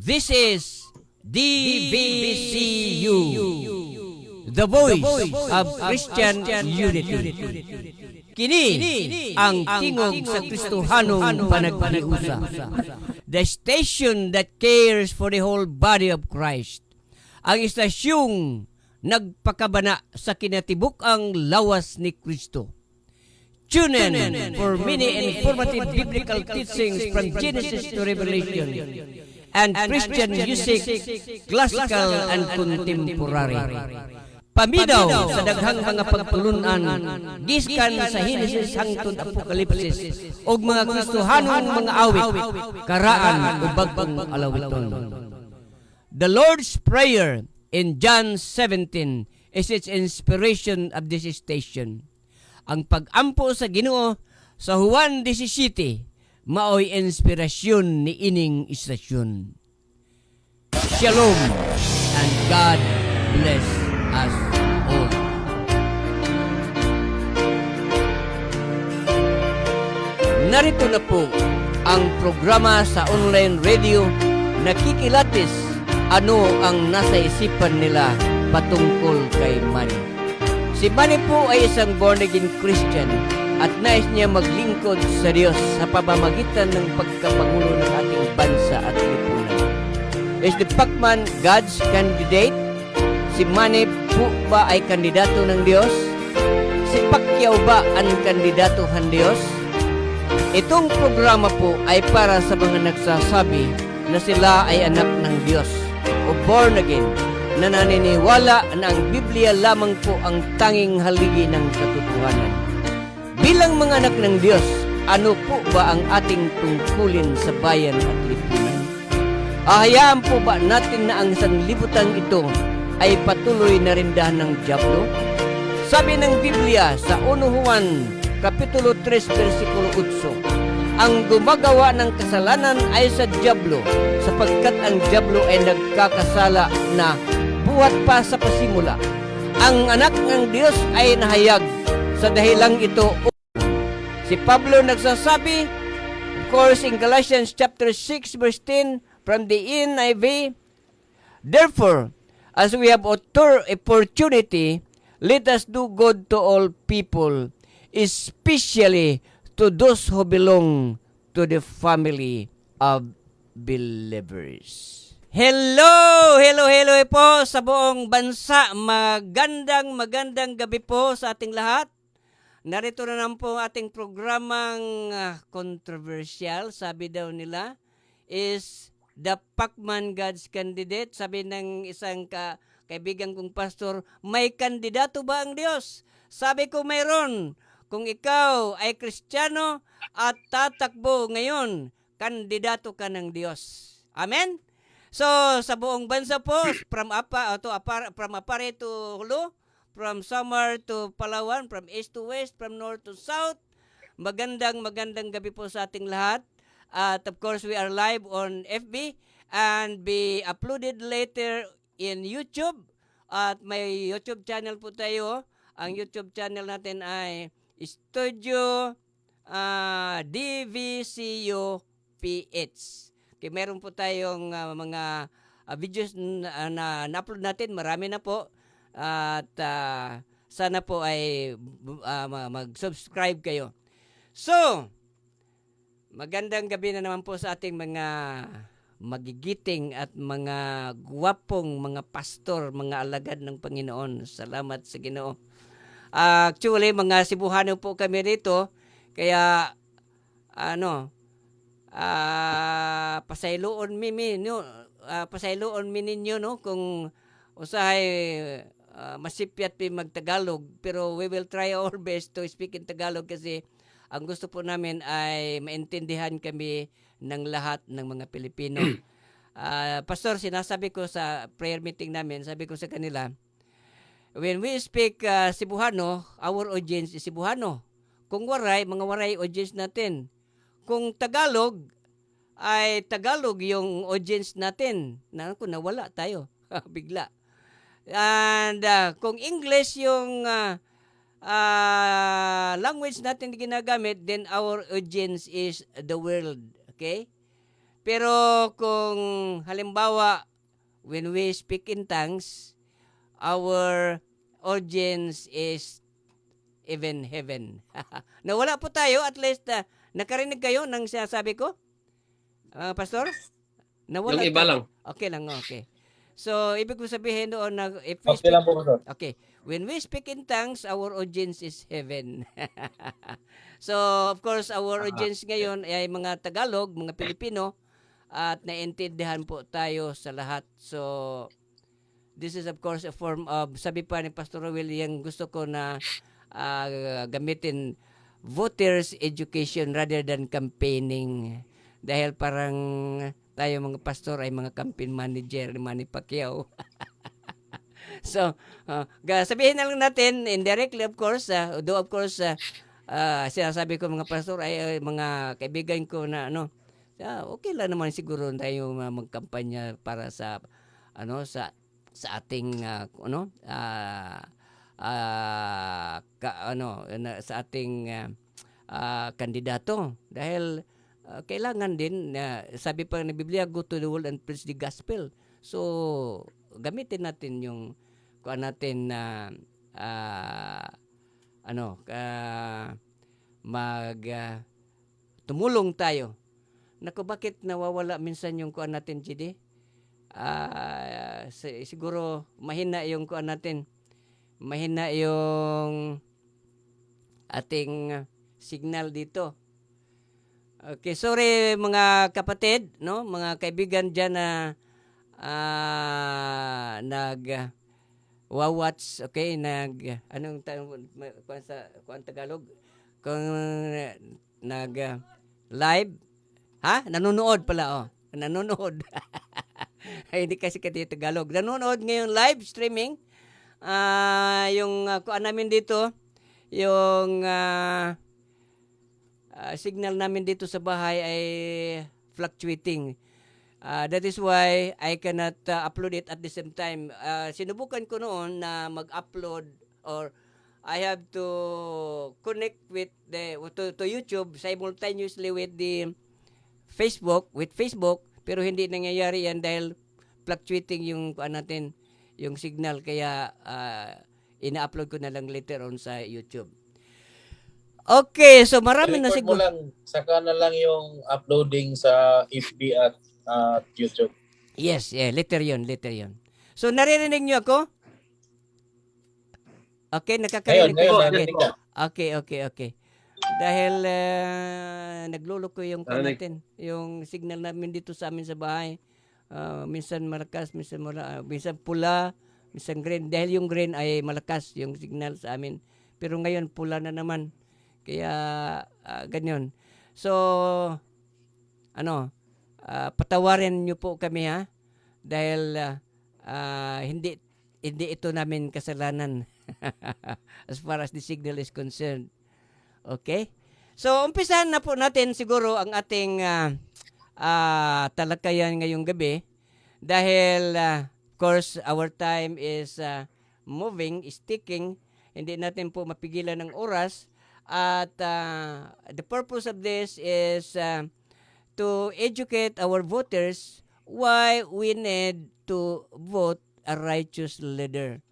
This is DVCU, the voice of Christian unity. Kini ang tingog sa Kristohanong panaghiusa, the station that cares for the whole body of Christ. Ang istasyong nagpakabana sa kinatibuk-ang lawas ni Kristo. Tune in for many informative biblical teachings from Genesis to Revelation and Christian music, classical and contemporary. Paminaw sa daghang mga pagtulunan, giskan sa Genesis hangtod Apokalipsis, og mga Kristohanong mga awit, karaan o bagong alawiton. The Lord's Prayer in John 17 is its inspiration of this station. Ang pag-ampo sa Ginoo sa Juan 17 maoy inspirasyon ni ining istasyon. Shalom and God bless us all. Narito na po ang programa sa online radio na kikilatis ano ang nasa isipan nila patungkol kay Manny. Si Manny po ay isang born-again Christian at nais niya maglingkod sa Diyos sa pamamagitan ng pagkapangulo ng ating bansa at lipunan. Is the Pacman God's candidate? Si Manny po ba ay kandidato ng Diyos? Si Pacquiao ba ang kandidato ng Diyos? Itong programa po ay para sa mga nagsasabi na sila ay anak ng Diyos o born again, na naniniwala na ang Biblia lamang po ang tanging haligi ng katotohanan. Bilang mga anak ng Diyos, ano po ba ang ating tungkulin sa bayan at lipunan? Ahayaan po ba natin na ang sanlibutan ito ay patuloy na rindahan ng dyablo? Sabi ng Biblia sa 1 Juan Kapitulo 3, versikulo 8, ang gumagawa ng kasalanan ay sa dyablo, sapagkat ang dyablo ay nagkakasala na buhat pa sa pasimula. Ang anak ng Diyos ay nahayag sa dahilang ito. Si Pablo nagsasabi, of course, in Galatians chapter 6, verse 10, from the NIV, therefore, as we have opportunity, let us do good to all people, especially to those who belong to the family of believers. Hello po sa buong bansa. Magandang gabi po sa ating lahat. Narito na naman po ang ating programang controversial, sabi daw nila, is the Pacman God's candidate. Sabi ng isang kaibigan kong pastor, may kandidato ba ang Diyos? Sabi ko mayroon. Kung ikaw ay Kristiyano at tatakbo ngayon, kandidato ka ng Diyos. Amen? So, sa buong bansa po, from Apare to Hulu, from Samar to Palawan, from east to west, from north to south, magandang gabi po sa ating lahat. At of course, we are live on FB and be uploaded later in YouTube. At may YouTube channel po tayo. Ang YouTube channel natin ay Studio DVCU PH. Okay, meron po tayong mga videos na na-upload natin. Marami na po. At sana po ay mag-subscribe kayo. So, magandang gabi na naman po sa ating mga magigiting at mga guwapong mga pastor, mga alagad ng Panginoon. Salamat sa Ginoo. Actually, mga Cebuano po kami rito. Kaya, pasayloon mi ninyo, no, kung usahay masipyat pi magtagalog, pero we will try our best to speak in Tagalog kasi ang gusto po namin ay maintindihan kami ng lahat ng mga Pilipino. Pastor, sinasabi ko sa prayer meeting namin, sabi ko sa kanila, when we speak Cebuano, our audience is Cebuano. Kung mga waray audience natin. Kung Tagalog, ay Tagalog yung audience natin. Nawala tayo. Bigla. And kung English yung language natin ginagamit, then our audience is the world. Okay? Pero kung halimbawa, when we speak in tongues, our audience is even heaven. Nawala po tayo, at least nakarinig kayo ng sinasabi ko, Pastor? Yung Nawala iba tayo. lang. Okay lang, okay. So, ibig ko sabihin doon na if we Okay speak, lang po, Pastor. okay, when we speak in tongues, our audience is heaven. So, of course, our audience ngayon ay mga Tagalog, mga Pilipino, at naiintindihan po tayo sa lahat. So, this is of course a form of, sabi pa ni Pastor Will, yung gusto ko na gamitin, voters education rather than campaigning. Dahil parang tayo mga pastor ay mga campaign manager ni Manny Pacquiao. So, sabihin na lang natin, indirectly of course, though of course, sinasabi ko mga pastor ay mga kaibigan ko na okay lang naman siguro tayo magkampanya para sa sa ating sa ating kandidato, dahil kailangan din sabi pa ng Biblia, go to the world and preach the gospel. So gamitin natin yung kuan natin na tumulong tayo. Naku, bakit nawawala minsan yung kuan natin, GD? Siguro mahina yung kuan natin. Mahina yung ating signal dito. Okay, sorry mga kapatid, no? Mga kaibigan diyan na watch, okay, anong Tagalog? Kung live, nanonood pala, nanonood. Ay, hindi kasi kaya Tagalog. Nanonood ngayon live streaming. Yung kuan namin dito, yung signal namin dito sa bahay ay fluctuating. That is why I cannot upload it at the same time. Sinubukan ko noon na mag-upload, or I have to connect with to YouTube simultaneously with the Facebook, pero hindi nangyayari yan dahil fluctuating yung natin, yung signal, kaya ina-upload ko na lang later on sa YouTube. Okay, so marami na siguro. Saka na lang yung uploading sa FB at YouTube. Yes, later yun. So naririnig niyo ako? Okay, nakakarinig ko. Okay. Dahil nagluloko yung natin, yung signal namin dito sa amin sa bahay. Minsan malakas, minsan pula, minsan green. Dahil yung green ay malakas yung signal sa amin. Pero ngayon pula na naman. Kaya ganyan. So patawarin niyo po kami, dahil hindi ito namin kasalanan as far as the signal is concerned. Okay? So umpisahan na po natin siguro ang ating talakayan ngayong gabi, dahil of course our time is is ticking. Hindi natin po mapigilan ng oras, at the purpose of this is to educate our voters why we need to vote a righteous leader.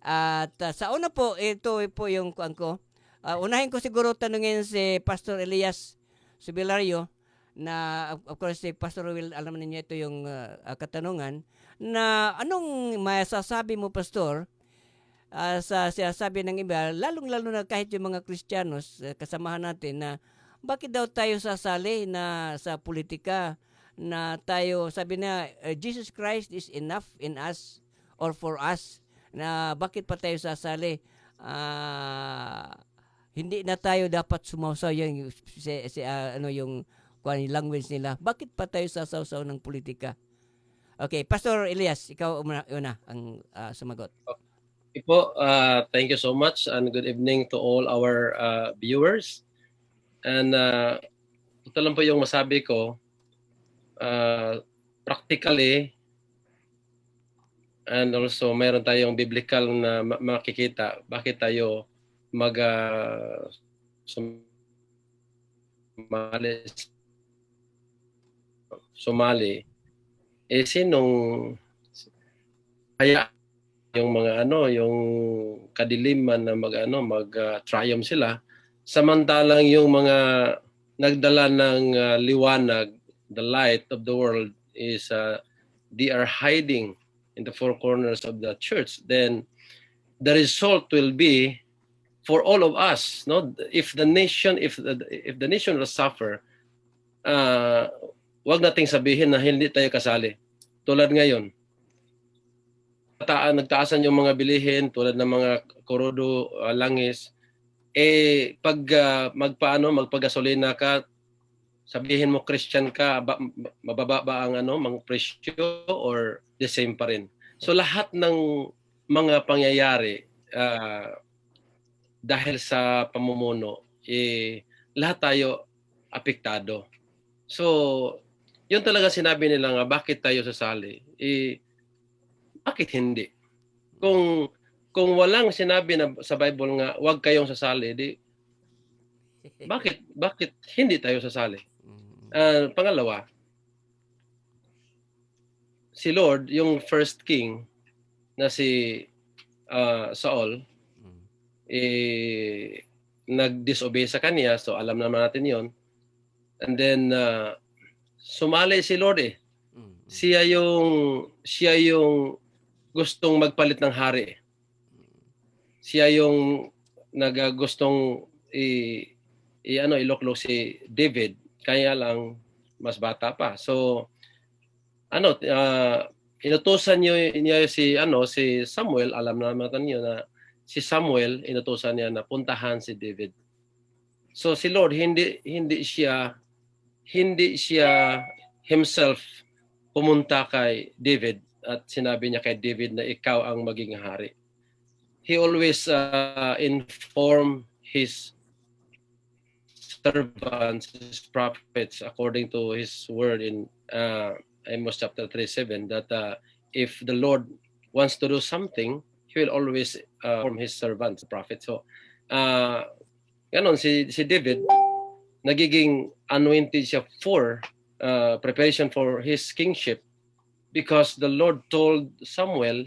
At sa una po, ito po yung kuan ko. Unahin ko siguro tanungin si Pastor Elias Subilario, na of course si Pastor Will, alam niyo ito yung katanungan, na anong masasabi mo, Pastor, sa sinasabi ng iba, lalong-lalo na kahit yung mga Kristiyanos, kasamahan natin, na bakit daw tayo sasali na sa politika, na tayo, sabi na, Jesus Christ is enough in us or for us, na bakit pa tayo sasali? Hindi na tayo dapat sumawsaw yung yung language nila. Bakit pa tayo sasawsaw ng politika? Okay, Pastor Elias, ikaw una ang sumagot. Po, thank you so much, and good evening to all our viewers. And ito lang po yung masabi ko, practically, and also mayroon tayong biblical na makikita bakit tayo sumali sumali, sinong kaya yung mga yung kadiliman na mag-triumph sila, samantalang yung mga nagdala ng liwanag, the light of the world is they are hiding in the four corners of the church. Then the result will be for all of us, no? If the nation will suffer, wag nating sabihin na hindi tayo kasali. Tulad ngayon, nagtaasan yung mga bilihin tulad ng mga korodo, langis. Pag magpagasolina ka, sabihin mo Christian ka, mababa ba ang mga presyo or the same pa rin? So lahat ng mga pangyayari dahil sa pamumuno, lahat tayo apektado. So, yun talaga sinabi nila nga, bakit tayo sasali? Bakit hindi? Kung walang sinabi na sa Bible nga, huwag kayong sasali, bakit hindi tayo sasali? Pangalawa, si Lord, yung first king na si Saul, nag-disobey sa kanya, so alam naman natin yon. And then sumali si Lord Siya yung gustong magpalit ng hari. Siya yung gustong iloklok si David, kaya lang mas bata pa. So inutusan niya si Samuel, alam naman niyo na si Samuel, inutusan niya na puntahan si David. So si Lord hindi siya himself pumunta kay David at sinabi niya kay David na ikaw ang maging hari. He always inform his servants, his prophets, according to his word in Amos chapter 3:7, that if the Lord wants to do something, he will always inform his servants, the prophets. So, ganon si David, nagiging anointed siya for preparation for his kingship because the Lord told Samuel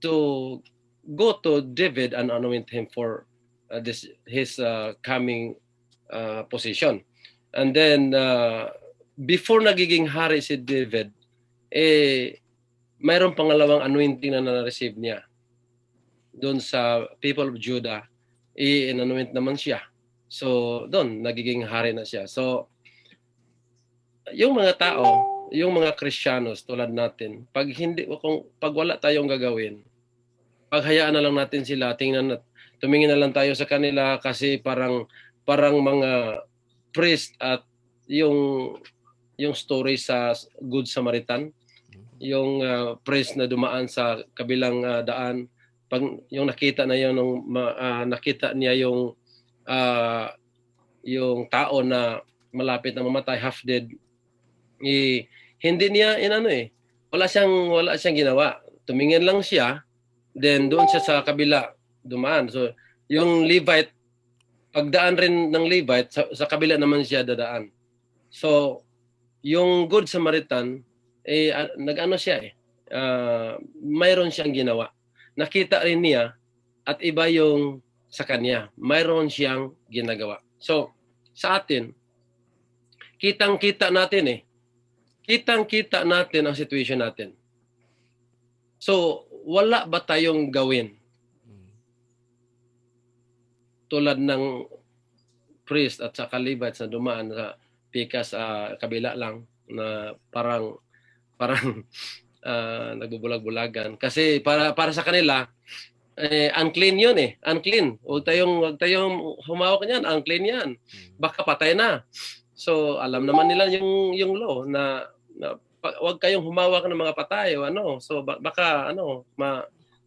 to go to David and anoint him for his coming position. And then before nagiging hari si David, mayroong pangalawang anointing na na-receive niya doon sa people of Judah. In-anoint naman siya. So doon nagiging hari na siya. So yung mga tao, yung mga Kristiyanos tulad natin, pag wala tayong gagawin, paghayaan na lang natin sila, tumingin na lang tayo sa kanila kasi parang mga priest at yung story sa Good Samaritan, yung priest na dumaan sa kabilang daan, pag yung nakita niya yung tao na malapit na mamatay, half dead, hindi niya wala siyang ginawa. Tumingin lang siya, then doon siya sa kabila dumaan. So yung Levite, pagdaan rin ng Levite, sa kabila naman siya dadaan. So yung Good Samaritan, mayroon siyang ginawa. Nakita rin niya at iba yung sa kanya. Mayroon siyang ginagawa. So sa atin, kitang-kita natin Kitang-kita natin ang situation natin. So, wala ba tayong gawin? Tulad ng priest at saka Levites na dumaan sa pikas kabila lang na parang nagbubulag-bulagan. Kasi para sa kanila, unclean yun Unclean. Huwag tayong humawak niyan. Unclean yan. Baka patay na. So, alam naman nila yung law na wag kayong humawak ng mga patay o So baka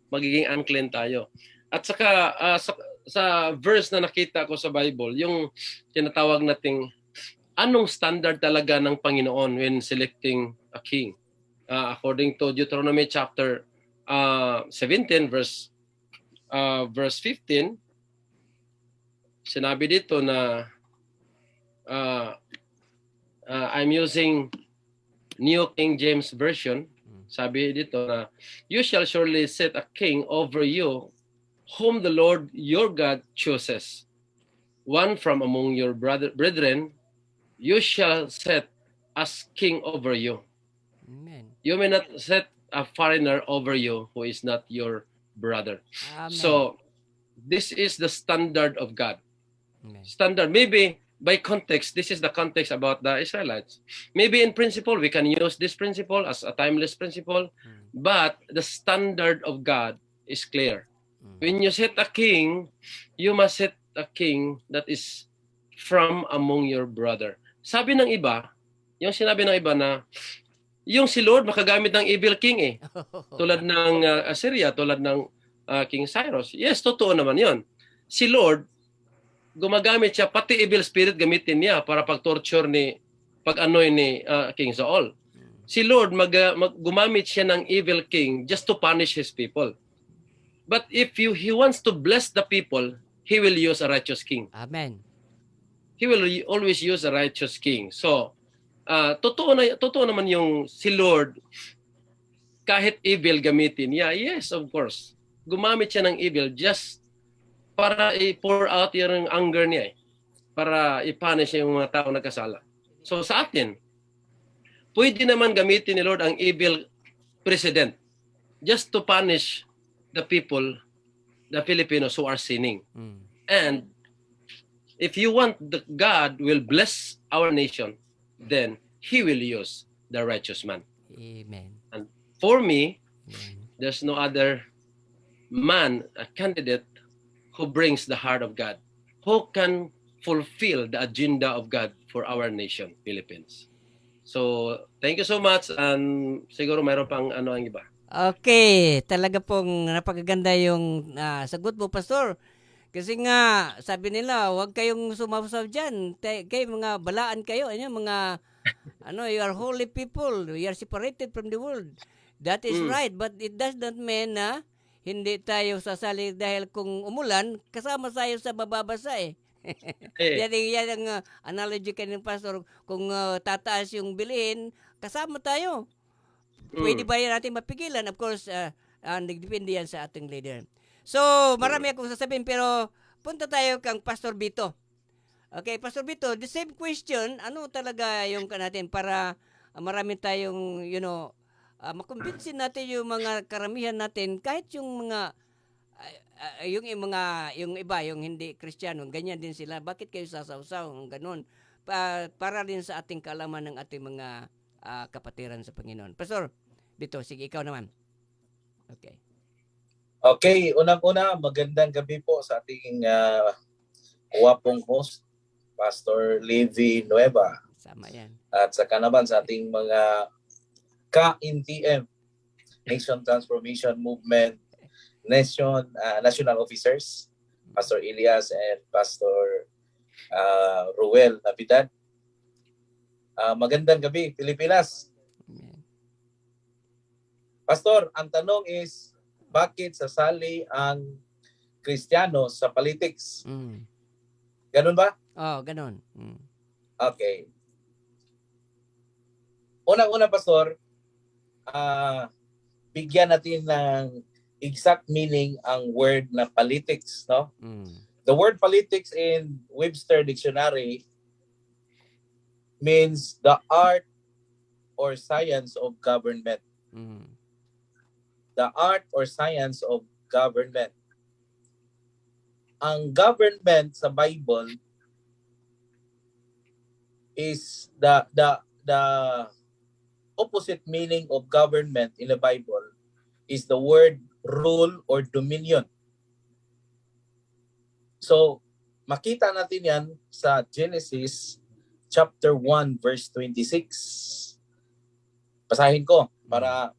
magiging unclean tayo. At saka sa verse na nakita ko sa Bible, yung tinatawag nating anong standard talaga ng Panginoon when selecting a king. According to Deuteronomy chapter 17 verse 15, sinabi dito na I'm using New King James Version, sabi dito na, you shall surely set a king over you, whom the Lord your God chooses. One from among your brethren, you shall set as king over you. Amen. You may not set a foreigner over you who is not your brother. Amen. So, this is the standard of God. Amen. Standard. Maybe by context, this is the context about the Israelites. Maybe in principle, we can use this principle as a timeless principle, but the standard of God is clear. When you set a king, you must set a king that is from among your brother. Sabi ng iba, yung sinabi ng iba na, yung si Lord makagamit ng evil king eh. Tulad ng Assyria, tulad ng King Cyrus. Yes, totoo naman yon. Si Lord, gumagamit siya, pati evil spirit gamitin niya para pag-torture pag-anoy ni King Saul. Si Lord, gumamit siya ng evil king just to punish his people. But if he wants to bless the people, he will use a righteous king. Amen. He will always use a righteous king. So, totoo naman yung si Lord, kahit evil gamitin niya, yes, of course. Gumamit siya ng evil just para i-pour out yung anger niya para i-punish yung mga tao nagkasala. So sa atin, pwede naman gamitin ni Lord ang evil president just to punish the people, the Filipinos who are sinning. And if you want that God will bless our nation, then He will use the righteous man. Amen. And for me, there's no other man, a candidate, who brings the heart of God, who can fulfill the agenda of God for our nation, Philippines. So, thank you so much, and siguro mayroon pang ang iba. Okay, talaga pong napakaganda yung sagot mo, Pastor. Kasi nga, sabi nila, huwag kayong sumawsaw dyan. Kayo mga balaan kayo. Mga, you are holy people. You are separated from the world. That is right, but it does not mean na hindi tayo sasali dahil kung umulan, kasama tayo sa bababasa eh. Yan ang analogy kanina, Pastor. Kung tataas yung bilihin, kasama tayo. Pwede ba yan natin mapigilan? Of course, nagdepende yan sa ating leader. So, marami akong sasabihin, pero punta tayo kang Pastor Vito. Okay, Pastor Vito, the same question, ano talaga yung natin para marami tayong, makumbinsin natin yung mga karamihan natin, kahit yung mga, yung iba, yung hindi Kristiyano, ganyan din sila. Bakit kayo sasawsaw? Ganun. Para din sa ating kaalaman ng ating mga kapatiran sa Panginoon. Pastor Vito, sige, ikaw naman. Okay. Okay, unang-una, magandang gabi po sa ating wapong host, Pastor Levi Nueva. Sama yan. At saka naman sa ating mga ka-NTM, Nation Transformation Movement, National Officers, Pastor Elias and Pastor Ruel Navidad. Magandang gabi, Pilipinas. Pastor, ang tanong is, bakit sasali ang Kristiyano sa politics? Ganun ba? Oh, ganun. Okay. Unang-una, Pastor, bigyan natin ng exact meaning ang word na politics, no? The word politics in Webster Dictionary means the art or science of government. The art or science of government. Ang government sa Bible is the opposite meaning of government in the Bible is the word rule or dominion. So, makita natin yan sa Genesis chapter 1 verse 26. Basahin ko para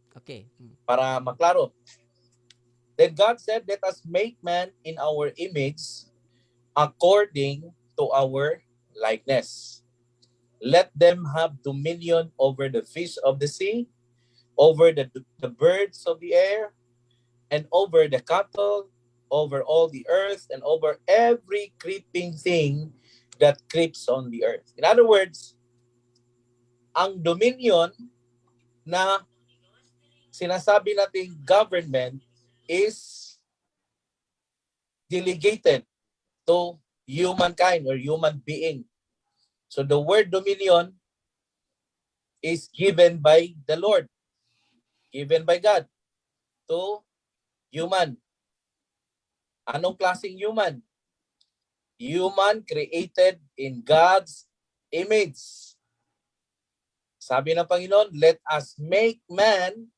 maklaro. Then God said, let us make man in our image according to our likeness. Let them have dominion over the fish of the sea, over the birds of the air, and over the cattle, over all the earth, and over every creeping thing that creeps on the earth. In other words, ang dominion na sinasabi nating government is delegated to humankind or human being. So the word dominion is given by the Lord, given by God to human. Anong klaseng human? Human created in God's image. Sabi ng Panginoon, let us make man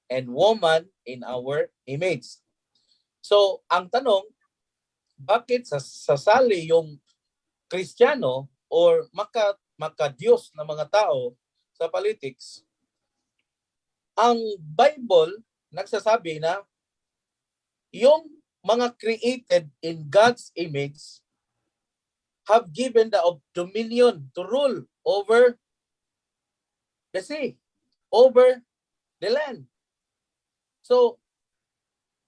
and woman in our image. So, ang tanong, bakit sasali yung Kristiyano or maka-Diyos na mga tao sa politics? Ang Bible nagsasabi na yung mga created in God's image have given the dominion to rule over the sea, over the land. So,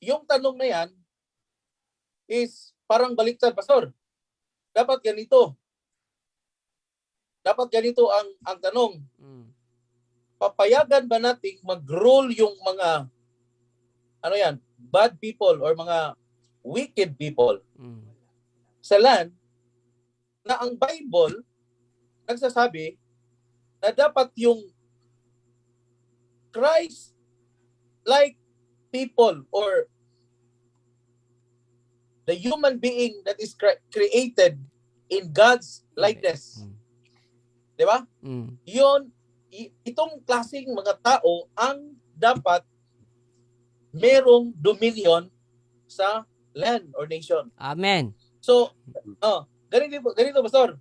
yung tanong na yan is parang baliktad, Pastor. Dapat ganito. Dapat ganito ang tanong. Papayagan ba nating mag-rule yung mga bad people or mga wicked people sa land na ang Bible nagsasabi na dapat yung Christ-like people or the human being that is created in God's likeness. Di ba? Yun, itong klaseng mga tao ang dapat merong dominion sa land or nation. Amen. So, ganito Pastor.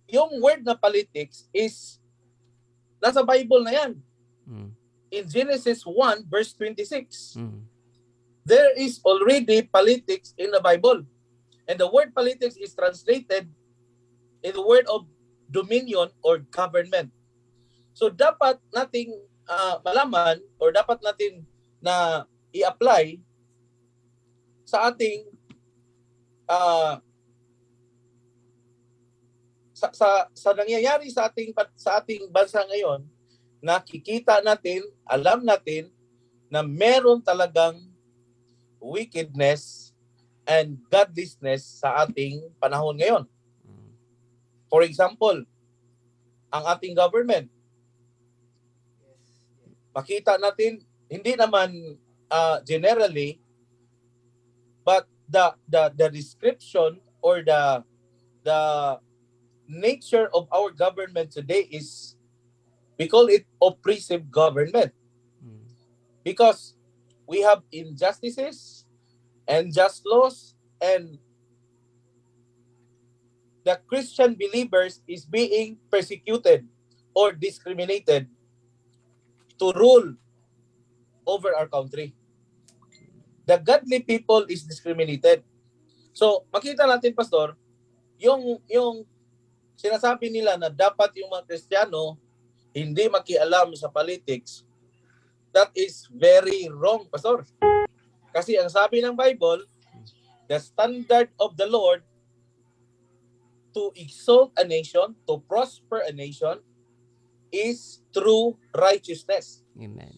Yung word na politics is nasa Bible na yan. In Genesis 1 verse 26. There is already politics in the Bible. And the word politics is translated in the word of dominion or government. So dapat nating malaman or dapat natin na i-apply sa ating sa nangyayari sa ating bansa ngayon, nakikita natin, alam natin na meron talagang wickedness and godlessness sa ating panahon ngayon. For example, ang ating government, makita natin, hindi naman generally, but the description or the nature of our government today is, we call it oppressive government. Because we have injustices and just laws, and the Christian believers is being persecuted or discriminated to rule over our country. The godly people is discriminated. So, makita natin, Pastor, yung sinasabi nila na dapat yung mga Kristiyano hindi makialam sa politics, that is very wrong, Pastor. Kasi ang sabi ng Bible, the standard of the Lord to exalt a nation, to prosper a nation, is through righteousness. Amen.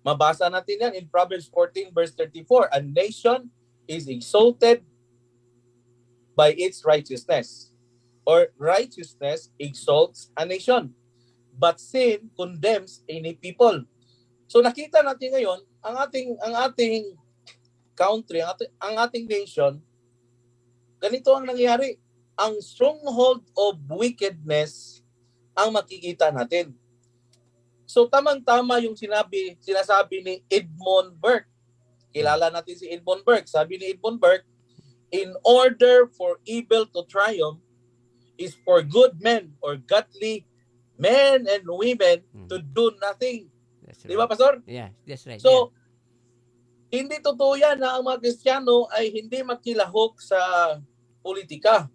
Mabasa natin yan in Proverbs 14 verse 34. A nation is exalted by its righteousness, or righteousness exalts a nation, but sin condemns any people. So nakita natin ngayon, ang ating country, ang ating nation, ganito ang nangyayari. Ang stronghold of wickedness ang makikita natin. So tamang-tama yung sinasabi ni Edmund Burke. Kilala natin si Edmund Burke. Sabi ni Edmund Burke, in order for evil to triumph is for good men or godly men and women to do nothing. That's Di ba, Pastor? Yeah, that's right. So, hindi totoo yan na ang mga Kristiyano ay hindi makilahok sa politika.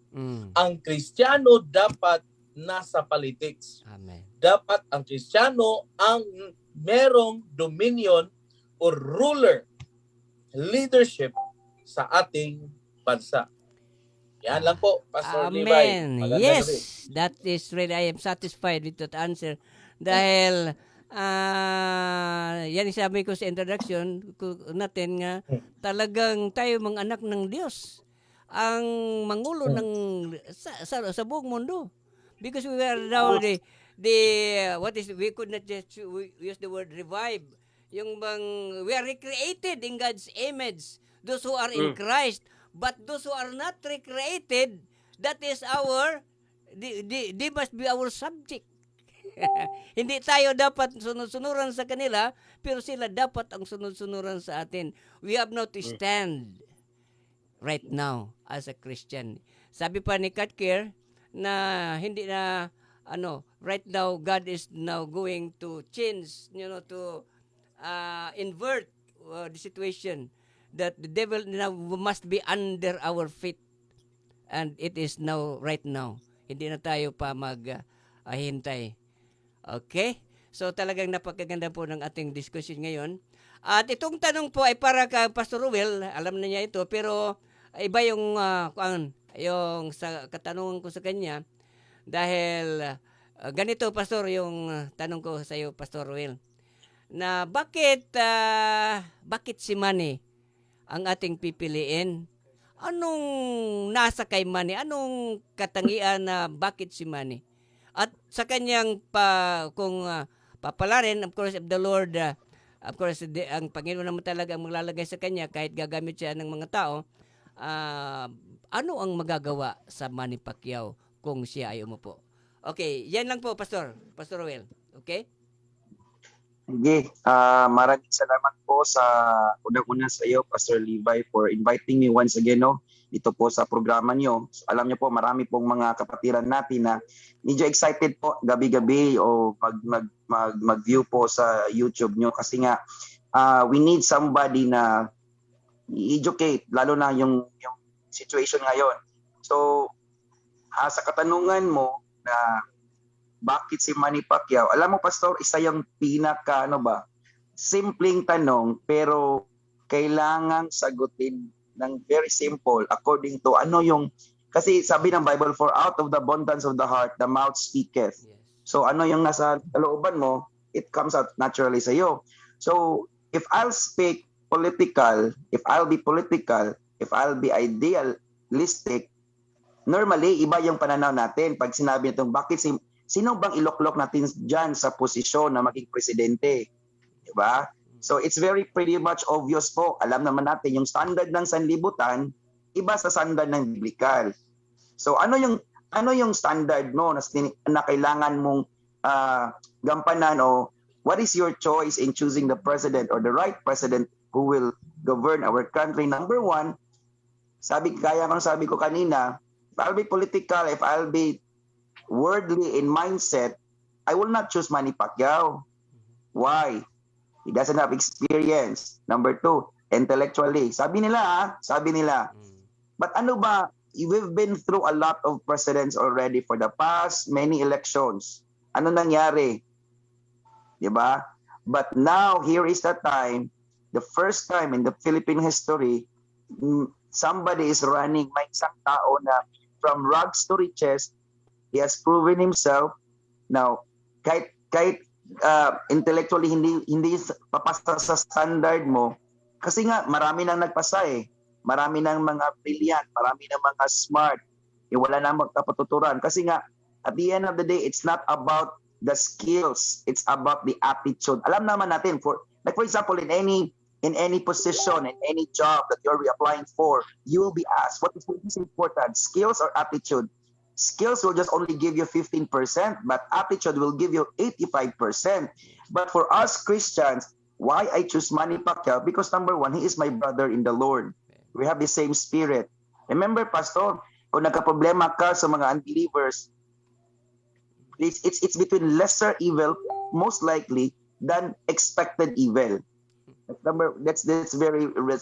Ang Kristiyano dapat nasa politics. Amen. Dapat ang Kristiyano ang merong dominion or ruler, leadership sa ating bansa. Yan lang po, Pastor Levi. Amen. Magandang Yes, gabi. that is really, I am satisfied with that answer. Dahil yan yung sabi ko sa introduction natin nga talagang tayo mga anak ng Diyos ang mangulo ng sa buong mundo because we are now the what is we could not just use the word revive yung bang we are recreated in God's image those who are in Christ but those who are not recreated that is our they must be our subject. Hindi tayo dapat sunod-sunuran sa kanila, pero sila dapat ang sunod-sunuran sa atin. We have now to stand right now as a Christian. Sabi pa ni Katker na hindi na right now God is now going to change, to invert the situation that the devil now must be under our feet. And it is now right now. Hindi na tayo pa maghintay. Okay? So talagang napakaganda po ng ating discussion ngayon. At itong tanong po ay para kay Pastor Ruel, alam na niya ito, pero iba yung yung sa katanungan ko sa kanya dahil ganito Pastor yung tanong ko sa iyo Pastor Ruel. Na bakit si Manny ang ating pipiliin? Anong nasa kay Manny? Anong katangian na bakit si Manny? At sa kanyang kung papalarin, of course, if the Lord, of course, ang Panginoon naman talaga ang maglalagay sa kanya kahit gagamit siya ng mga tao, ano ang magagawa sa Manny Pacquiao kung siya ay umupo? Okay, yan lang po, Pastor Ruel. Okay? Sige, maraming salamat po sa unang-una sa iyo, Pastor Levi, for inviting me once again, dito po sa programa niyo. So, alam niyo po, marami pong mga kapatiran natin na medyo excited po gabi-gabi o mag-view po sa YouTube niyo kasi nga we need somebody na i-educate, lalo na yung situation ngayon. So, sa katanungan mo na bakit si Manny Pacquiao, alam mo Pastor, isa yung pinaka simpleng tanong pero kailangang sagutin ng very simple according to kasi sabi ng Bible, for out of the abundance of the heart the mouth speaketh. Yes. So ano yung nasa kalooban mo, it comes out naturally sa iyo. So if I'll speak political, if I'll be idealistic, normally iba yung pananaw natin pag sinabi nitong bakit sino bang iloklok natin dyan sa posisyon na maging presidente, di ba? So it's pretty much obvious po. Alam naman natin yung standard ng sanlibutan iba sa standard ng biblikal. So ano yung standard mo na kailangan mong gampanan o what is your choice in choosing the president or the right president who will govern our country? Number one, sabi ko kanina, if I'll be political, if I'll be worldly in mindset, I will not choose Manny Pacquiao. Why? He doesn't have experience. Number two, intellectually. Sabi nila. But ano ba, we've been through a lot of presidents already for the past many elections. Ano nangyari? Diba? But now, here is the time, the first time in the Philippine history, somebody is running, may isang tao na from rags to riches, he has proven himself. Now, kahit intellectually hindi papasa sa standard mo, kasi nga marami nang nagpasa marami ng mga brilliant, marami ng mga smart, wala na magkapatuturan kasi nga at the end of the day it's not about the skills, it's about the attitude. Alam naman natin for example in any position, in any job that you're applying for, you will be asked what is important, skills or attitude. Skills will just only give you 15%, but attitude will give you 85%. But for us Christians, why I choose Manny Pacquiao? Because number one, he is my brother in the Lord. We have the same spirit. Remember, Pastor, kung nagka-problema ka sa mga unbelievers, it's between lesser evil, most likely, than expected evil. That's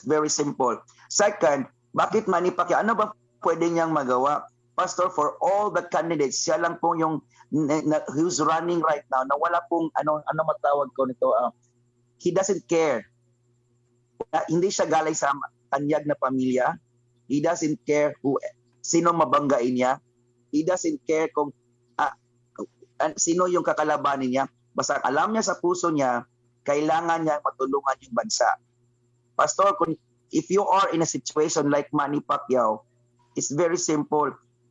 very simple. Second, bakit Manny Pacquiao? Ano ba pwede niyang magawa? Pastor, for all the candidates, siya lang po yung who's running right now na wala pong ano matawag ko nito, he doesn't care. Hindi siya galing sa tanyag na pamilya. He doesn't care sino mabanggain niya. He doesn't care kung sino yung kakalabanin niya. Basta alam niya sa puso niya, kailangan niya matulungan yung bansa. Pastor, if you are in a situation like Manny Pacquiao, it's very simple.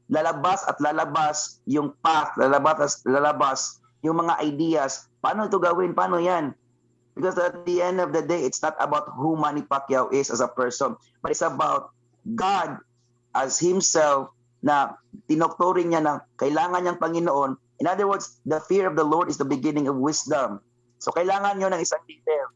Lalabas at lalabas yung path, lalabas at lalabas yung mga ideas. Paano ito gawin? Paano yan? Because at the end of the day, it's not about who Manny Pacquiao is as a person, but it's about God as Himself na tinoktoring niya na kailangan niyang Panginoon. In other words, the fear of the Lord is the beginning of wisdom. So kailangan niyo ng isang leader.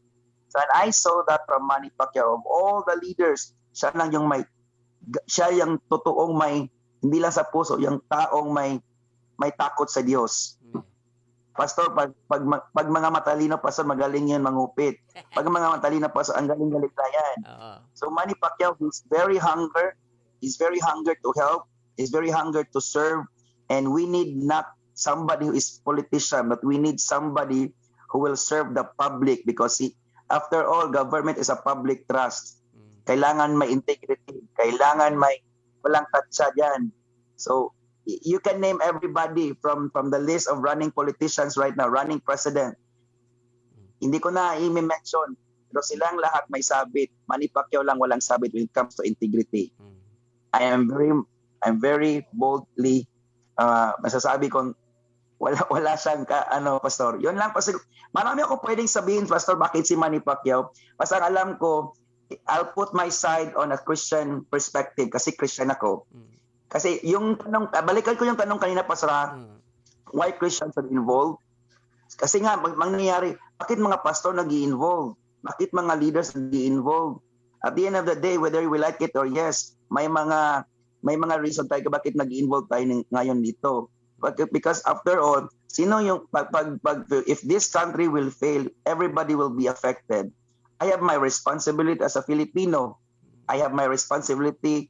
So and I saw that from Manny Pacquiao. Of all the leaders, siya yung totoong may, hindi lang sa puso, yung taong may takot sa Diyos. Pastor, pag mga matalino, pastor, magaling yun mangupit. Pag mga matalino, pastor, ang galing-galing na yan. So Manny Pacquiao, he's very hunger to help, he's very hunger to serve, and we need not somebody who is politician, but we need somebody who will serve the public, because after all, government is a public trust. Kailangan may integrity, kailangan may walang tatsa dyan. So you can name everybody from the list of running politicians right now, running president. Hindi ko na i-mention, pero silang lahat may sabit. Manny Pacquiao lang walang sabit when it comes to integrity. I'm very boldly masasabi kong wala siyang pastor. Yun lang, pastor. Marami ako pwedeng sabihin, pastor, bakit si Manny Pacquiao. Pastor, alam ko, I'll put my side on a Christian perspective kasi Christian ako. Kasi yung tanong, balikan ko yung tanong kanina, pastor, why Christians are involved? Kasi nga, mangyayari, bakit mga pastor nag-i-involve? Bakit mga leaders nag-i-involve? At the end of the day, whether we like it or yes, may mga reason tayo bakit nag-i-involve tayo ngayon dito. Because after all, sino yung if this country will fail, everybody will be affected. I have my responsibility as a Filipino. I have my responsibility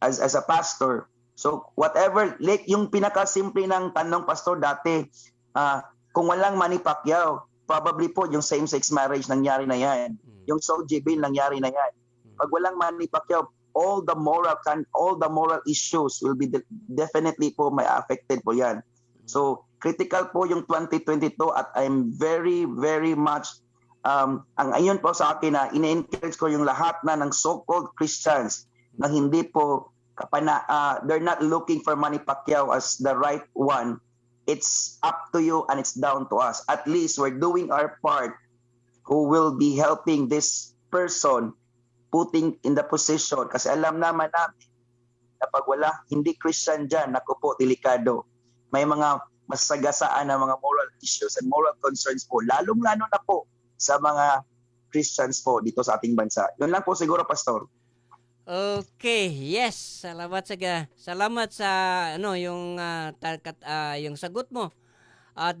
as a pastor. So whatever, like yung pinakasimple ng tanong, pastor, dati, kung walang Manny Pacquiao, probably po yung same-sex marriage nangyari na yan. Yung SOGI bill nangyari na yan. Pag walang Manny Pacquiao, all the moral issues will be definitely po may affected po yan. So critical po yung 2022 at I'm very, very much ang ayon po sa akin na ine-encourage ko yung lahat na ng so-called Christians na hindi po they're not looking for Manny Pacquiao as the right one. It's up to you and it's down to us. At least we're doing our part who will be helping this person putting in the position. Kasi alam naman namin na pag wala, hindi Christian dyan, naku po, delikado. May mga masagasaan na mga moral issues and moral concerns po, lalong-lalo na po sa mga Christians po dito sa ating bansa. Yun lang po siguro, Pastor. Okay, yes. Salamat sa yung sagot mo. At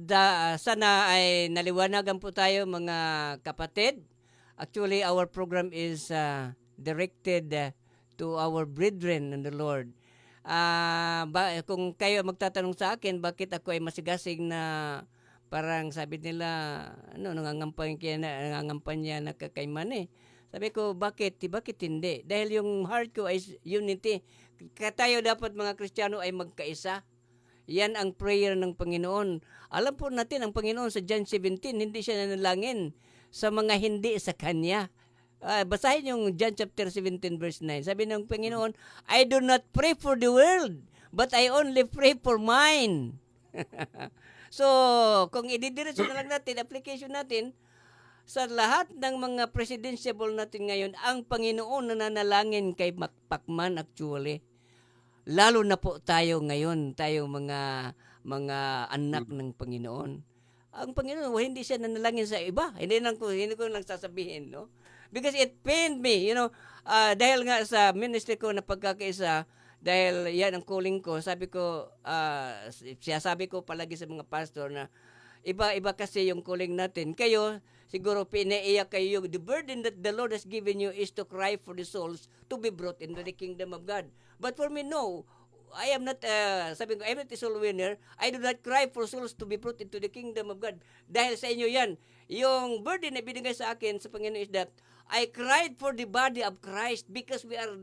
sana ay naliwanagan po tayo mga kapatid. Actually, our program is directed to our brethren in the Lord. Kung kayo magtatanong sa akin, bakit ako ay masigasig na parang sabi nila, nangangampanya na kakaimane. Sabi ko, bakit hindi? Dahil yung heart ko ay unity. Tayo dapat mga Kristiyano ay magkaisa. Yan ang prayer ng Panginoon. Alam po natin, ang Panginoon sa John 17, hindi siya nanalangin sa mga hindi sa Kanya. Basahin yung John chapter 17 verse 9. Sabi ng Panginoon, I do not pray for the world, but I only pray for mine. So, kung ididiretso na lang natin, application natin, sa lahat ng mga presidentiable natin ngayon, ang Panginoon na nanalangin kay Pacman actually. Lalo na po tayo ngayon, tayo mga anak ng Panginoon. Ang Panginoon, hindi siya nanalangin sa iba. Hindi ko lang sasabihin, no? Because it pained me, dahil nga sa ministry ko na pagkakaisa, dahil yan ang calling ko, sabi ko palagi sa mga pastor na iba kasi yung calling natin. Kayo, siguro pinaiyak kayo, the burden that the Lord has given you is to cry for the souls to be brought into the kingdom of God. But for me, no. I am not, I'm not a soul winner. I do not cry for souls to be brought into the kingdom of God. Dahil sa inyo yan. Yung burden na binigay sa akin sa Panginoon is that I cried for the body of Christ because we are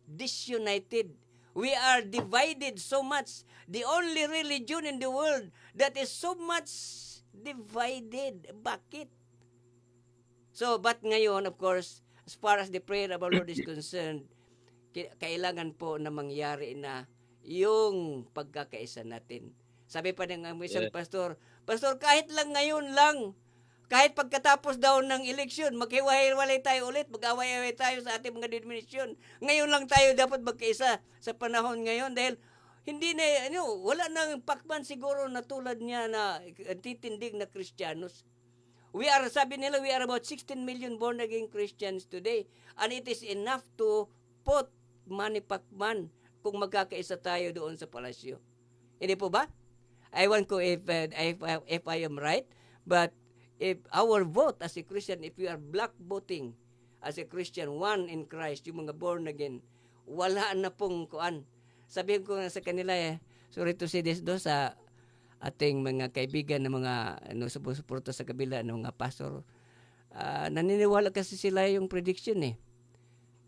disunited. We are divided so much. The only religion in the world that is so much Divided. Bakit? So, but ngayon, of course, as far as the prayer of our Lord is concerned, kailangan po na mangyari na yung pagkakaisa natin. Sabi pa ng isang pastor, Pastor, kahit lang ngayon lang, kahit pagkatapos daw ng eleksyon, maghiwalay tayo ulit, mag-away-away tayo sa ating mga denominasyon. Ngayon lang tayo dapat magkaisa sa panahon ngayon dahil hindi na, wala nang pakman siguro na tulad niya na titindig na Kristiyanos. Sabi nila, we are about 16 million born-again Christians today. And it is enough to put pakman kung magkakaisa tayo doon sa palasyo. Hindi po ba? I want ko if I am right, but if our vote as a Christian, if we are black voting as a Christian, one in Christ, yung mga born-again, wala na pong kuan. Sabihin ko na sa kanila, sorry to say this do sa ating mga kaibigan na mga sumusuporta sa kabila ng mga pastor, naniniwala kasi sila yung prediction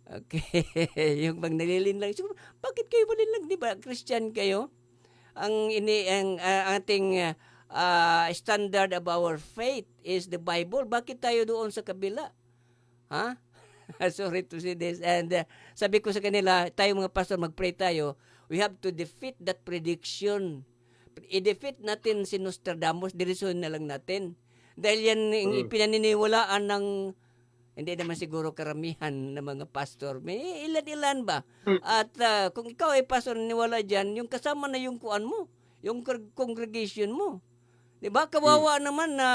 Okay. Yung bang nalilinlang, bakit kayo malinlang, di ba? Christian kayo. Ang ating standard of our faith is the Bible. Bakit tayo doon sa kabila? Ha? Sorry to say this. And sabi ko sa kanila, tayo mga pastor, mag-pray tayo. We have to defeat that prediction. I-defeat natin si Nostradamus, direson na lang natin. Dahil yan ipinaniniwalaan ng, hindi naman siguro karamihan ng mga pastor. May ilan-ilan ba? At kung ikaw ay pastor, naniwala dyan, yung kasama na yung kuan mo, yung congregation mo. Diba? Kawawa naman na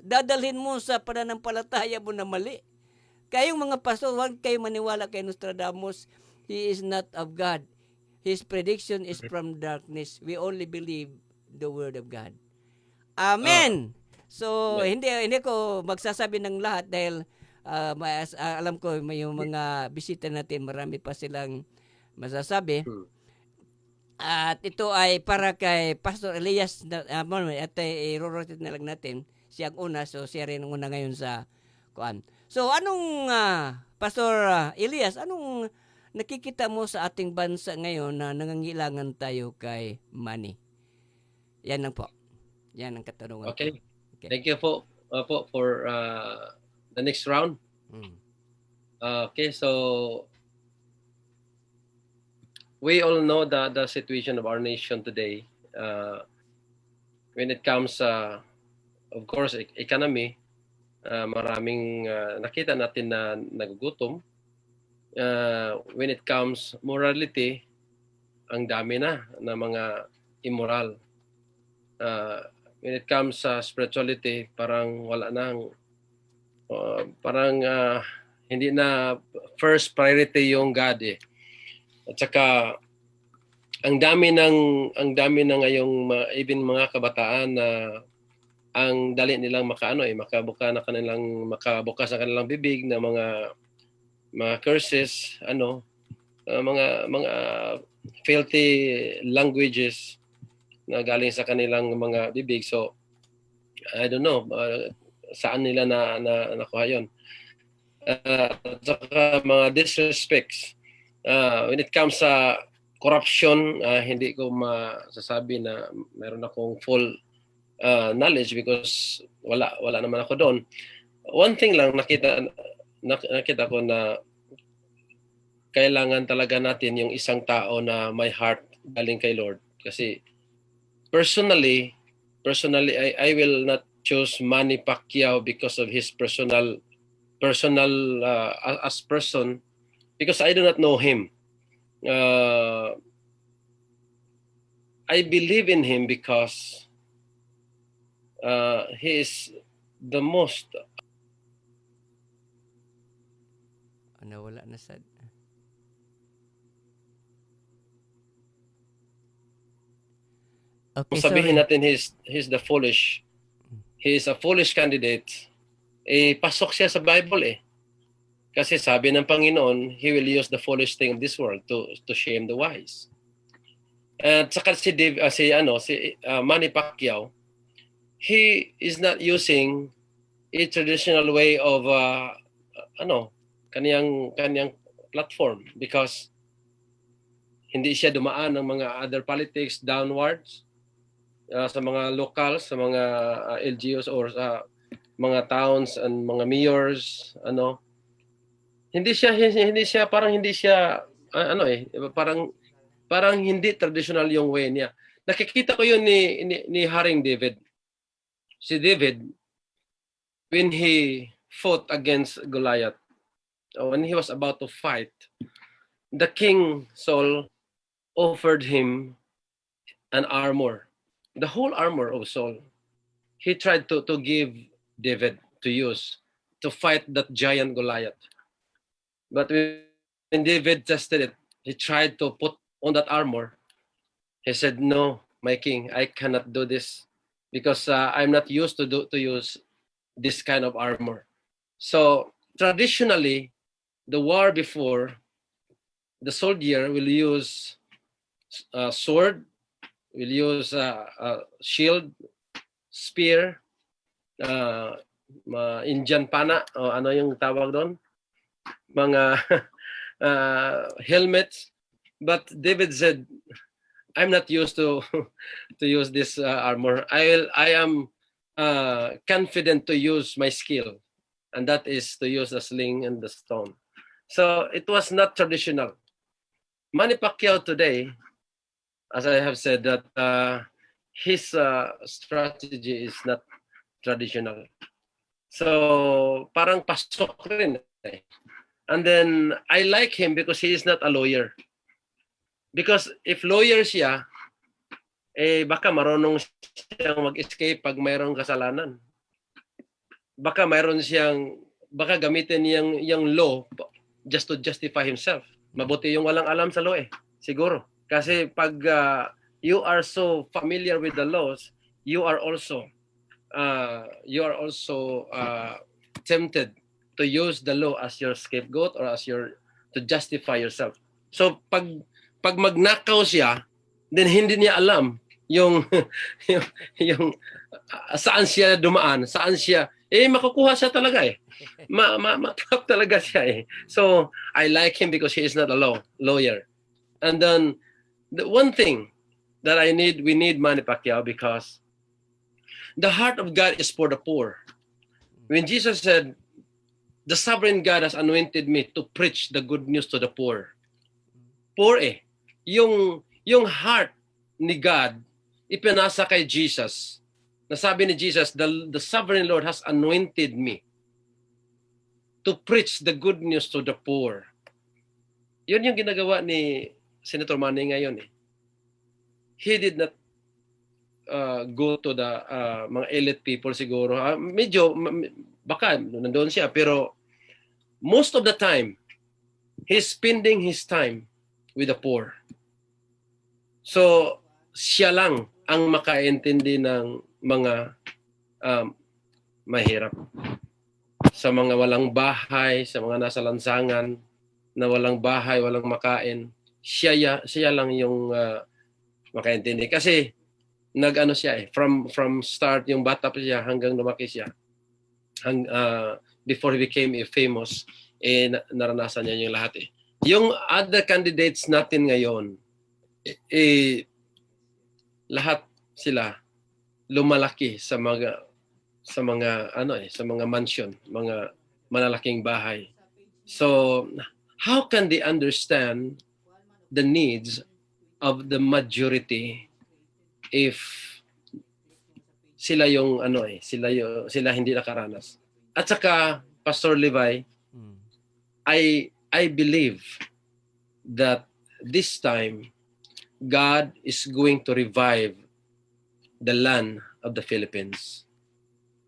dadalhin mo sa pananampalataya mo na mali. Kayong mga pastor, huwag kayo maniwala kay Nostradamus. He is not of God. His prediction is from darkness. We only believe the word of God. Amen. So hindi ko magsasabi ng lahat dahil alam ko may yung mga bisita natin, marami pa silang masasabi. At ito ay para kay Pastor Elias at i-rotate na lang natin siya ang una, so siya rin ang una ngayon sa kuan. So anong Pastor Elias, anong nakikita mo sa ating bansa ngayon na nangangailangan tayo kay money? Yan lang po. Yan ang katanungan. Okay. Thank you for the next round. Okay, so we all know the situation of our nation today. When it comes, of course, economy, maraming nakita natin na nagugutom. When it comes morality, ang dami na mga immoral. When it comes sa spirituality, parang wala nang hindi na first priority yung God At saka ang dami na ngayong even mga kabataan na ang dali nilang makabukas sa kanilang bibig na mga curses, mga filthy languages na galing sa kanilang mga bibig. So I don't know saan nila na nakuha yun. At saka mga disrespects. When it comes sa corruption, hindi ko masasabi na meron akong full knowledge because wala naman ako doon. One thing lang nakita ko na kailangan talaga natin yung isang tao na may heart galing kay Lord. Kasi personally I will not choose Manny Pacquiao because of his personal as person, because I do not know him. I believe in him because he is the most wala na sad. Okay, sabihin natin he's the foolish. He is a foolish candidate. Pasok siya sa Bible Kasi sabi ng Panginoon, He will use the foolish thing of this world to shame the wise. At saka si Manny Pacquiao, he is not using a traditional way of kaniyang platform because hindi siya dumaan ng mga other politics downwards. sa mga locals, sa mga LGUs or sa mga towns and mga mayors, hindi siya parang hindi traditional yung way niya. Nakikita ko yun ni Haring David. Si David, when he fought against Goliath, when he was about to fight, the King Saul offered him an armor, the whole armor of Saul. He tried to give David to use to fight that giant Goliath. But when David tested it, he tried to put on that armor. He said, "No, my king, I cannot do this because I'm not used to use this kind of armor." So traditionally, the war before, the soldier will use sword, will use shield, spear, Indian pana, o ano yung tawag doon? Mga helmets. But David said, I'm not used to use this armor. I am confident to use my skill, and that is to use the sling and the stone. So it was not traditional. Manny Pacquiao today, as I have said, that his strategy is not traditional. So parang pasok rin. And then I like him because he is not a lawyer. Because if lawyer siya, baka marunong siyang mag-escape pag mayroong kasalanan. Baka gamitin yung law just to justify himself. Mabuti yung walang alam sa law siguro. Kasi pag you are so familiar with the laws, you are also tempted to use the law as your scapegoat or to justify yourself. So pag magnakaw siya, then hindi niya alam yung saan siya dumaan, saan siya makukuha siya talaga matrap talaga siya So I like him because he is not a lawyer. And then the one thing that we need Manny Pacquiao because the heart of God is for the poor. When Jesus said, the sovereign God has anointed me to preach the good news to the poor. Poor yung heart ni God ipinasa kay Jesus. Nasabi ni Jesus, the sovereign Lord has anointed me to preach the good news to the poor. Yun yung ginagawa ni Senator Manny ngayon He did not go to the mga elite people siguro. Medyo, baka nandoon siya, pero most of the time, he's spending his time with the poor. So, siya lang ang makaintindi ng mga mahirap. Sa mga walang bahay, sa mga nasa lansangan, na walang bahay, walang makain, siya lang yung makaintindi. Kasi, nag-ano siya from start, yung bata pa siya hanggang lumaki siya. Before he became famous, naranasan niya yung lahat Yung other candidates natin ngayon, lahat sila lumalaki sa mga mansion, mga malalaking bahay. So how can they understand the needs of the majority if sila yung sila hindi nakaranas? At saka Pastor Levi, I believe that this time God is going to revive the land of the Philippines.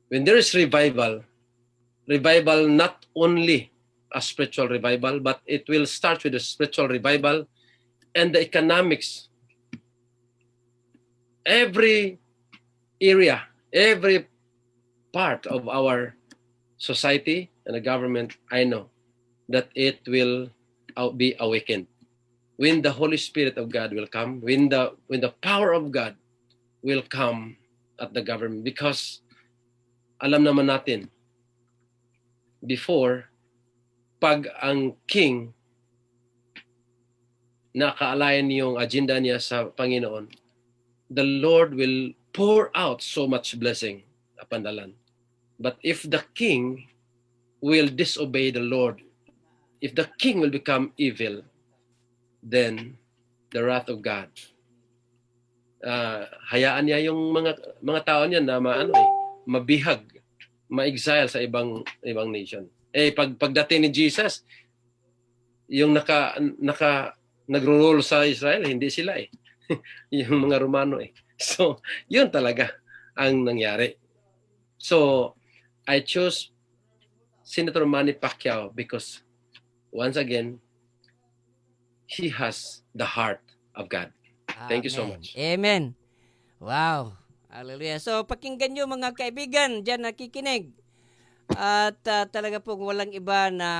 When there is revival not only a spiritual revival, but it will start with a spiritual revival and the economics. Every area, every part of our society and the government, I know that it will be awakened. When the Holy Spirit of God will come, when the power of God will come at the government. Because alam naman natin, before, pag ang king nakaalayan yung agenda niya sa Panginoon, the Lord will pour out so much blessing upon the land. But if the king will disobey the Lord, if the king will become evil, then the wrath of God, hayaan niya yung mga tao niya na mabihag, ma-exile sa ibang nation. Pagdating ni Jesus, yung nagro-rule sa Israel, hindi sila yung mga Romano So, yun talaga ang nangyari. So, I chose Senator Manny Pacquiao because once again, he has the heart of God. Thank you so much. Amen. Wow. Hallelujah. So, pakinggan nyo mga kaibigan dyan nakikinig. At talaga pong walang iba na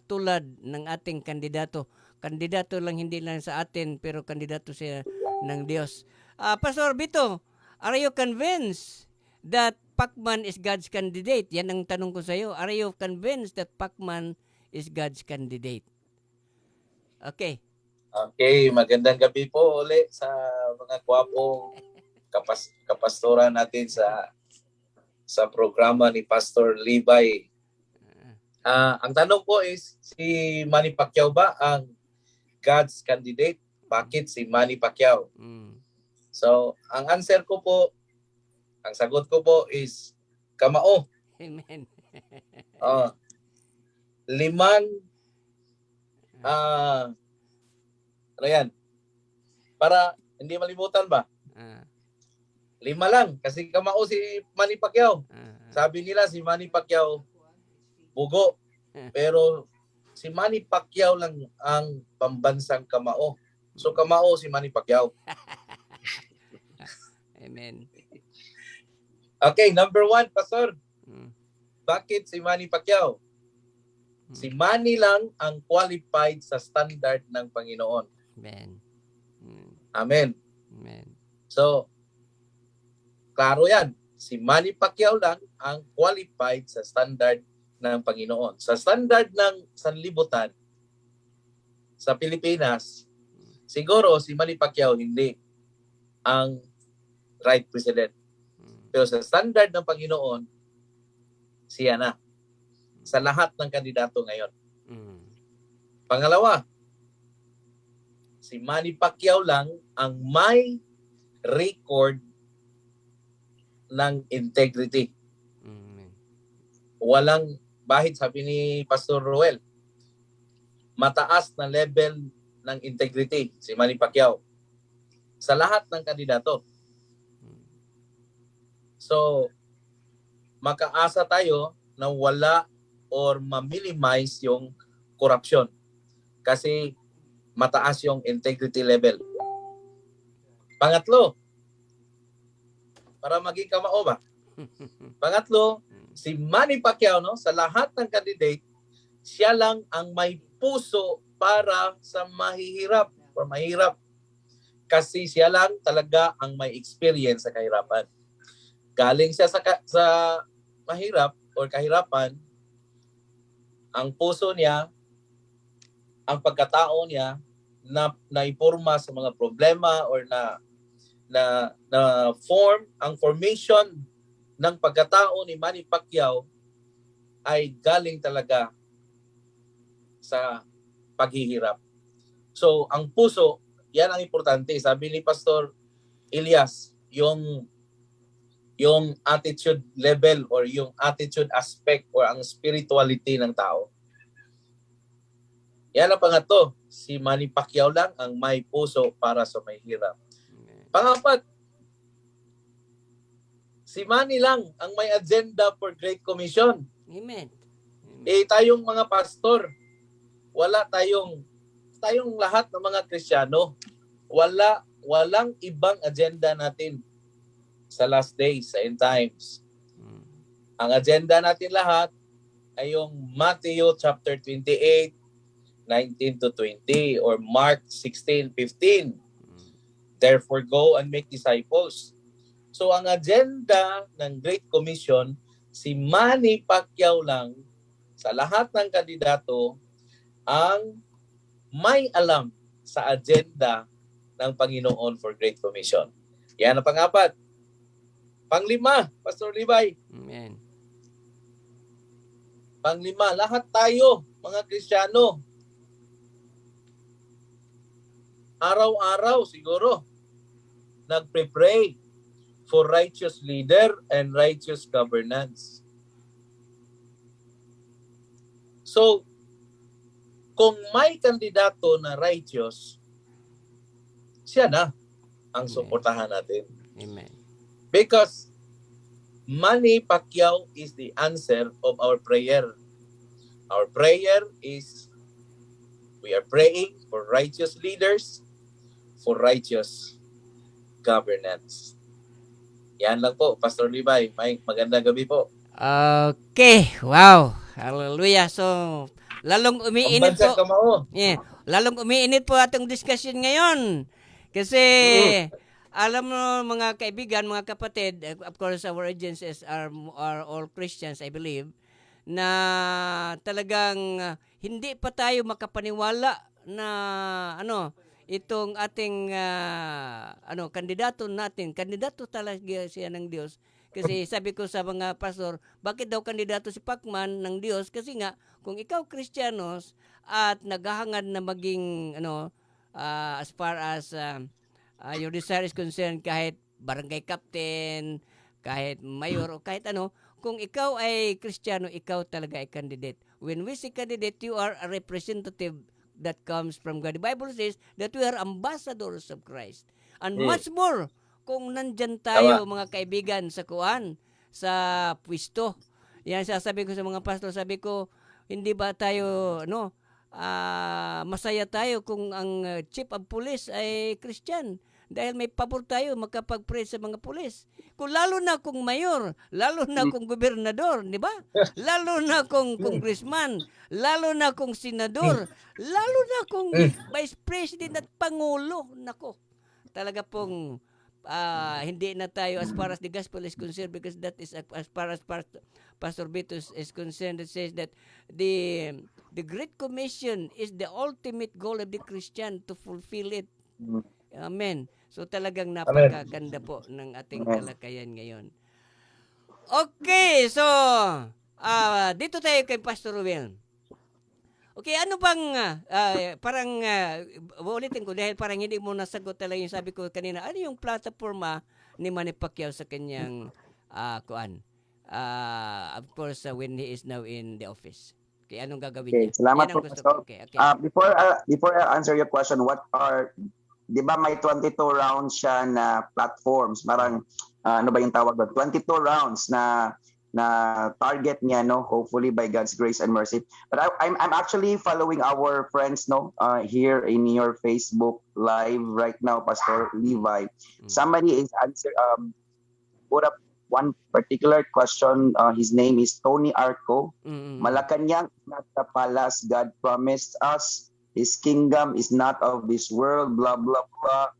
tulad ng ating kandidato. Kandidato lang, hindi lang sa atin, pero kandidato siya ng Diyos. Pastor Bito, are you convinced that Pacman is God's candidate? Yan ang tanong ko sa iyo. Are you convinced that Pacman is God's candidate? Okay. Okay, magandang gabi po ulit sa mga kwapong kapastora natin sa programa ni Pastor Levi. Ang tanong po is, si Manny Pacquiao ba ang God's candidate? Bakit si Manny Pacquiao? So, ang answer ko po, ang sagot ko po is kamao. Amen. Ano yan? Para hindi malimutan ba? 5 lang kasi kamao si Manny Pacquiao. Sabi nila si Manny Pacquiao bugo. Pero si Manny Pacquiao lang ang pambansang kamao. So kamao si Manny Pacquiao. Amen. Okay, number 1, Pastor. Bakit si Manny Pacquiao? Si Manny lang ang qualified sa standard ng Panginoon. Amen. Amen. Amen. So, klaro yan. Si Manny Pacquiao lang ang qualified sa standard ng Panginoon. Sa standard ng sanlibutan sa Pilipinas, siguro si Manny Pacquiao hindi ang right president. Pero sa standard ng Panginoon, siya na. Sa lahat ng kandidato ngayon. Pangalawa, si Manny Pacquiao lang ang may record ng integrity. Walang, bahit sabi ni Pastor Roel, mataas na level ng integrity si Manny Pacquiao sa lahat ng kandidato. So, makaasa tayo na wala or ma-minimize yung corruption kasi mataas yung integrity level. Pangatlo, para maging kamao ba? Pangatlo, si Manny Pacquiao, no, sa lahat ng candidate, siya lang ang may puso para sa mahihirap or mahirap. Kasi siya lang talaga ang may experience sa kahirapan. Galing siya sa mahirap or kahirapan, ang puso niya, ang pagkatao niya na naipurma sa mga problema or na ang formation ng pagkatao ni Manny Pacquiao ay galing talaga sa paghihirap. So, ang puso, yan ang importante. Sabi ni Pastor Elias, yung attitude level or yung attitude aspect or ang spirituality ng tao. Yan ang pangatlo. Si Manny Pacquiao lang ang may puso para sa may hirap. Pangapat, si Manny lang ang may agenda for Great Commission. Amen. Tayong mga pastor, tayong lahat ng mga Kristiyano, walang ibang agenda natin sa last days, sa end times. Ang agenda natin lahat ay yung Matthew chapter 28, 19 to 20 or Mark 16:15. Therefore, go and make disciples. So, ang agenda ng Great Commission, si Manny Pacquiao lang sa lahat ng kandidato ang may alam sa agenda ng Panginoon for Great Commission. Yan ang pangapat. Panglima, Pastor Levi. Amen. Panglima, lahat tayo, mga Kristiyano, araw-araw siguro, nagpe-pray for righteous leader and righteous governance. So, kung may kandidato na righteous, siya na ang suportahan natin. Amen. Because Manny Pacquiao is the answer of our prayer. Our prayer is, we are praying for righteous leaders, for righteous governance. Yan lang po, Pastor Levi. May magandang gabi po. Okay, wow. Hallelujah. So, lalong umiinit Pambansang po. kamao. Yeah, lalong umiinit po atong discussion ngayon. Kasi alam mo mga kaibigan, mga kapatid, of course our audiences are all Christians, I believe, na talagang hindi pa tayo makapaniwala na itong ating kandidato talaga siya ng Diyos. Kasi sabi ko sa mga pastor, bakit daw kandidato si Pacman ng Diyos? Kasi nga, kung ikaw Kristiyanos at naghahangad na maging as far as your desire is concerned, kahit barangay captain, kahit mayor, o kahit kung ikaw ay Kristiyano, ikaw talaga ay candidate. When we say candidate, you are a representative that comes from God. The Bible says that we are ambassadors of Christ. And much more, kung nandyan tayo, mga kaibigan, sa sa pwisto. Yan sasabi ko sa mga pastor, sabi ko, hindi ba tayo, masaya tayo kung ang chief of police ay Christian? Dahil may pabor tayo magkapag-pray sa mga pulis. Lalo na kung mayor, lalo na kung gobernador, di ba? Lalo na kung congressman, lalo na kung senador, lalo na kung vice president at pangulo. Nako, talaga pong hindi na tayo as far as the gospel is concerned, because that is as far as Pastor Vitus is concerned, it says that the Great Commission is the ultimate goal of the Christian to fulfill it. Amen. So talagang napakaganda po ng ating talakayan ngayon. Okay, so dito tayo kay Pastor Ruel. Okay, ano bang parang ulitin ko dahil parang hindi mo nasagot talaga yung sabi ko kanina. Ano yung plataforma ni Manny Pacquiao sa kanyang of course when he is now in the office? Okay, anong gagawin niya? Salamat po, Pastor. Okay. Before I answer your question, what are, di ba may 22 rounds siya na platforms? Parang, ano ba yung tawag doon? 22 rounds na target niya, hopefully by God's grace and mercy. But I'm actually following our friends, here in your Facebook live right now, Pastor Levi. Somebody is put up one particular question. His name is Tony Arco. Malacanang is not the palace God promised us. His kingdom is not of this world, blah, blah, blah.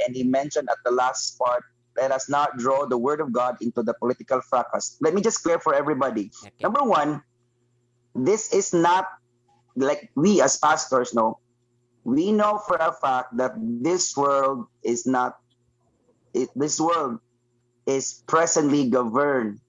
And he mentioned at the last part, let us not draw the word of God into the political fracas. Let me just clear for everybody. Okay. Number one, this is not like we as pastors know. We know for a fact that this world is presently governed,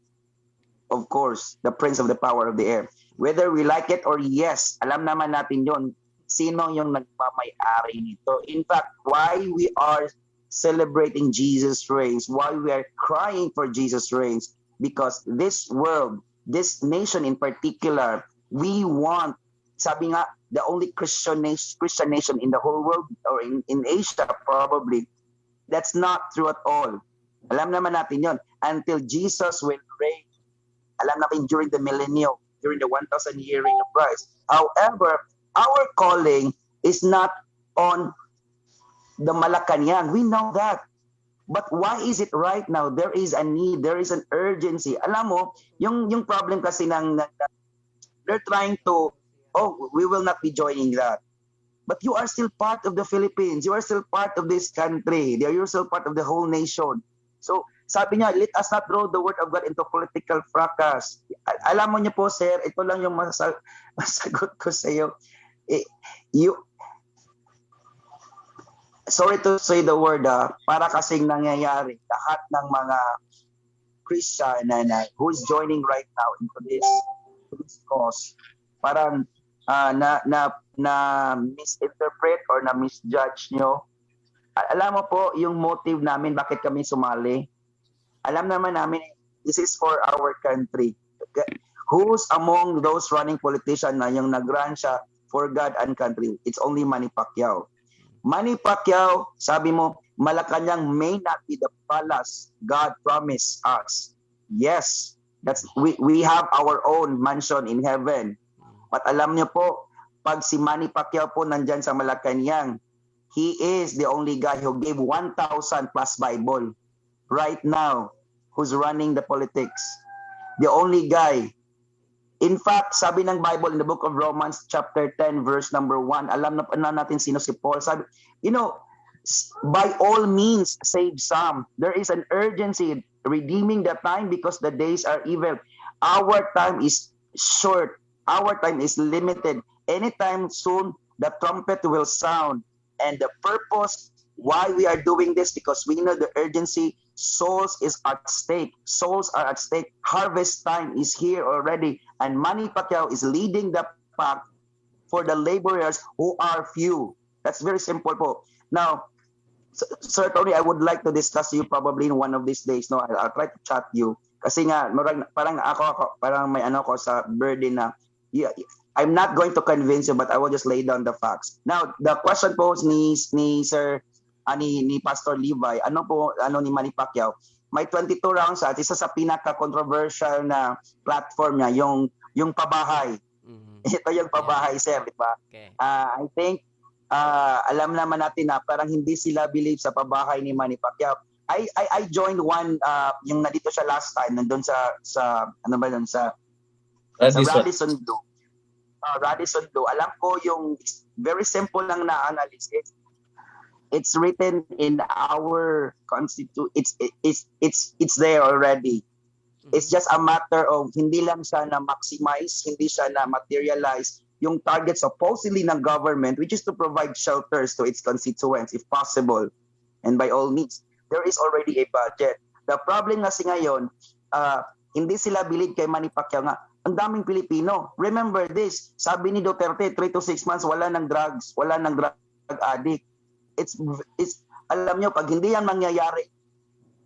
of course, the prince of the power of the air. Whether we like it or yes, alam naman natin yon. Sino yung nagmamay-ari nito? In fact, why we are celebrating Jesus reigns, why we are crying for Jesus reigns, because this world, this nation in particular, we want, sabi nga, the only Christian nation in the whole world, or in Asia probably, that's not true at all. Alam naman natin yon. Until Jesus will reign, alam natin during the millennium, during the 1,000-year reign of Christ. However, our calling is not on the Malacanang. We know that. But why is it right now? There is a need. There is an urgency. Alam mo, yung problem kasi they're trying to, we will not be joining that. But you are still part of the Philippines. You are still part of this country. You're still part of the whole nation. So, sabi niya, let us not throw the word of God into political fracas. Alam mo niyo po, sir, ito lang yung masagot ko sa iyo. Sorry to say the word, para kasing nangyayari, lahat ng mga Christian na who's joining right now into this cause, parang na misinterpret or na misjudge nyo. Alam mo po yung motive namin bakit kami sumali. Alam naman namin this is for our country. Who's among those running politician na yung nag-run siya for God and country? It's only Manny Pacquiao. Manny Pacquiao, sabi mo, Malacanang may not be the palace God promised us. Yes, we have our own mansion in heaven. But alam niyo po, pag si Manny Pacquiao po nandyan sa Malacanang, he is the only guy who gave 1,000 plus Bible right now who's running the politics. The only guy. In fact, sabi ng Bible in the book of Romans chapter 10 verse number 1, alam na natin sino si Paul. Sabi, by all means save some. There is an urgency redeeming the time because the days are evil. Our time is short. Our time is limited. Anytime soon, the trumpet will sound. And the purpose why we are doing this, because we know the urgency, souls is at stake. Souls are at stake. Harvest time is here already. And Manny Pacquiao is leading the pack for the laborers who are few. That's very simple po. Now, certainly I would like to discuss you probably in one of these days. No, I'll try to chat you. Kasi nga, parang parang may ano ko sa burden na, yeah, I'm not going to convince you, but I will just lay down the facts. Now, the question posed ni Sir ni Pastor Levi, ni Manny Pacquiao, may 22 rounds at isa sa pinaka-controversial na platform niya, yung pabahay. Mm-hmm. Ito yung pabahay, sir, di ba? Okay. I think, alam naman natin na parang hindi sila believe sa pabahay ni Manny Pacquiao. I joined one, yung nandito siya last time, nandun sa Radisson Blu. Radisson Blu. Alam ko yung very simple lang na analysis. It's written in our constitution. It's there already. It's just a matter of hindi lang siya na maximize, hindi siya na materialize yung target supposedly ng government, which is to provide shelters to its constituents if possible. And by all means, there is already a budget. The problem kasi ngayon, hindi sila bilid kay Manny Pacquiao nga, ang daming Pilipino. Remember this, sabi ni Duterte, 3 to 6 months, wala ng drugs, wala ng drug addict. It's alam nyo, pag hindi yan mangyayari,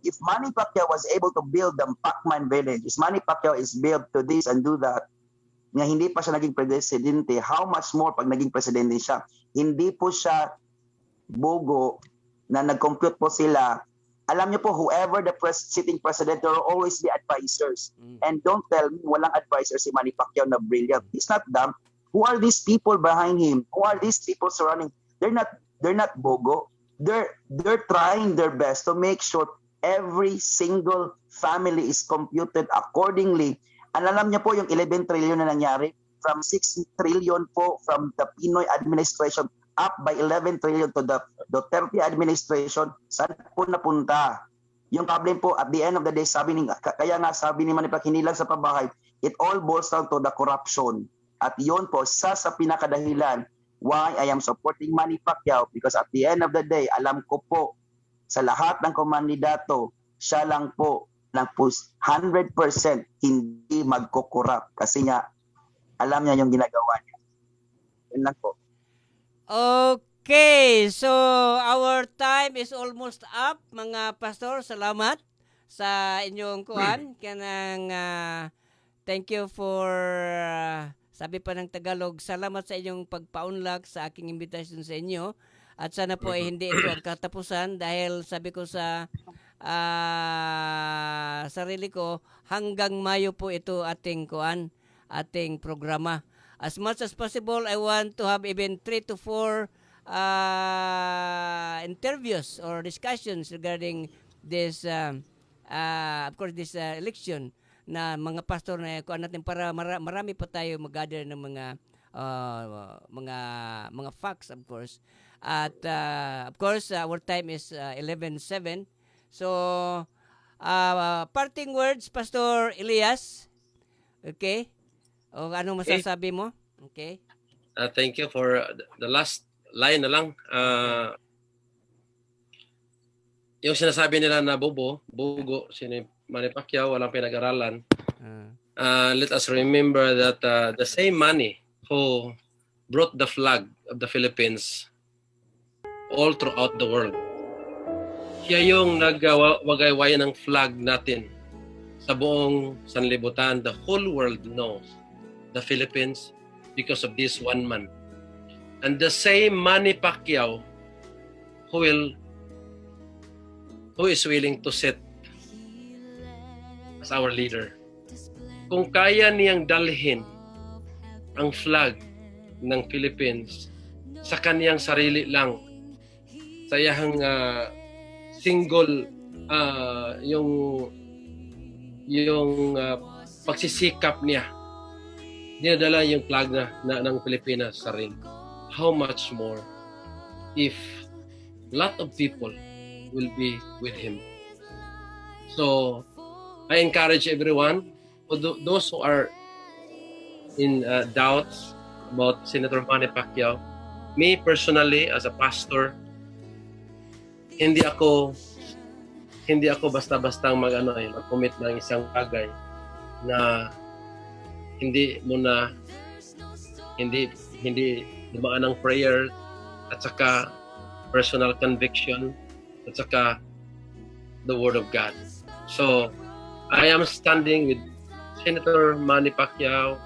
if Manny Pacquiao was able to build the Pacman village, if Manny Pacquiao is built to this and do that, nga hindi pa siya naging presidente, how much more pag naging presidente siya? Hindi po siya bogo na nag-compute po sila. Alam niyo po, whoever the sitting president, there will always be advisors. And don't tell me walang advisor si Manny Pacquiao na brilliant. He's not dumb. Who are these people behind him? Who are these people surrounding? They're not bogo. They're trying their best to make sure every single family is computed accordingly. And alam niyo po yung 11 trillion na nangyari, from 6 trillion po from the Pinoy administration up by 11 trillion to the Duterte administration, saan po napunta? Yung problem po, at the end of the day, kaya nga sabi ni Manny Pacquiao, hindi lang sa pabahay, it all boils down to the corruption. At yun po, sa pinakadahilan why I am supporting Manny Pacquiao, because at the end of the day, alam ko po, sa lahat ng kumandidato, siya lang po, 100% hindi magkukurap. Kasi nga, alam niya yung ginagawa niya. Yun lang po. Okay, so our time is almost up, mga pastor. Salamat sa inyong kuan. Kanang thank you for sabi pa ng Tagalog, salamat sa inyong pagpaunlak sa aking invitation sa inyo. At sana po ay hindi ito ang katapusan dahil sabi ko sa sarili ko, hanggang Mayo po ito ating programa. As much as possible, I want to have even 3 to 4 interviews or discussions regarding this, of course, this election na mga pastor na kuan natin para marami pa tayo mag-gather ng mga facts, of course. At of course, our time is 11:07. So, parting words, Pastor Elias. Okay? O anong masasabi mo? Okay. Thank you for the last line na lang. Yung sinasabi nila na bogo, sino Manny Pacquiao, walang pinag-aralan. Let us remember that the same Manny who brought the flag of the Philippines all throughout the world. Siya yung nagwagayway ng flag natin sa buong sanlibutan. The whole world knows the Philippines because of this one man. And the same Manny Pacquiao who is willing to sit as our leader. Kung kaya niyang dalhin ang flag ng Philippines sa kaniyang sarili lang, sa iyang single yung pagsisikap niya, dinadala yung flag ng Pilipinas sa ring. How much more if a lot of people will be with him. So I encourage everyone, those who are in doubts about Senator Manny Pacquiao, me personally as a pastor, hindi ako basta-basta mag-commit ng isang bagay na hindi dumaan ng prayer at saka personal conviction at saka the Word of God. So I am standing with Senator Manny Pacquiao.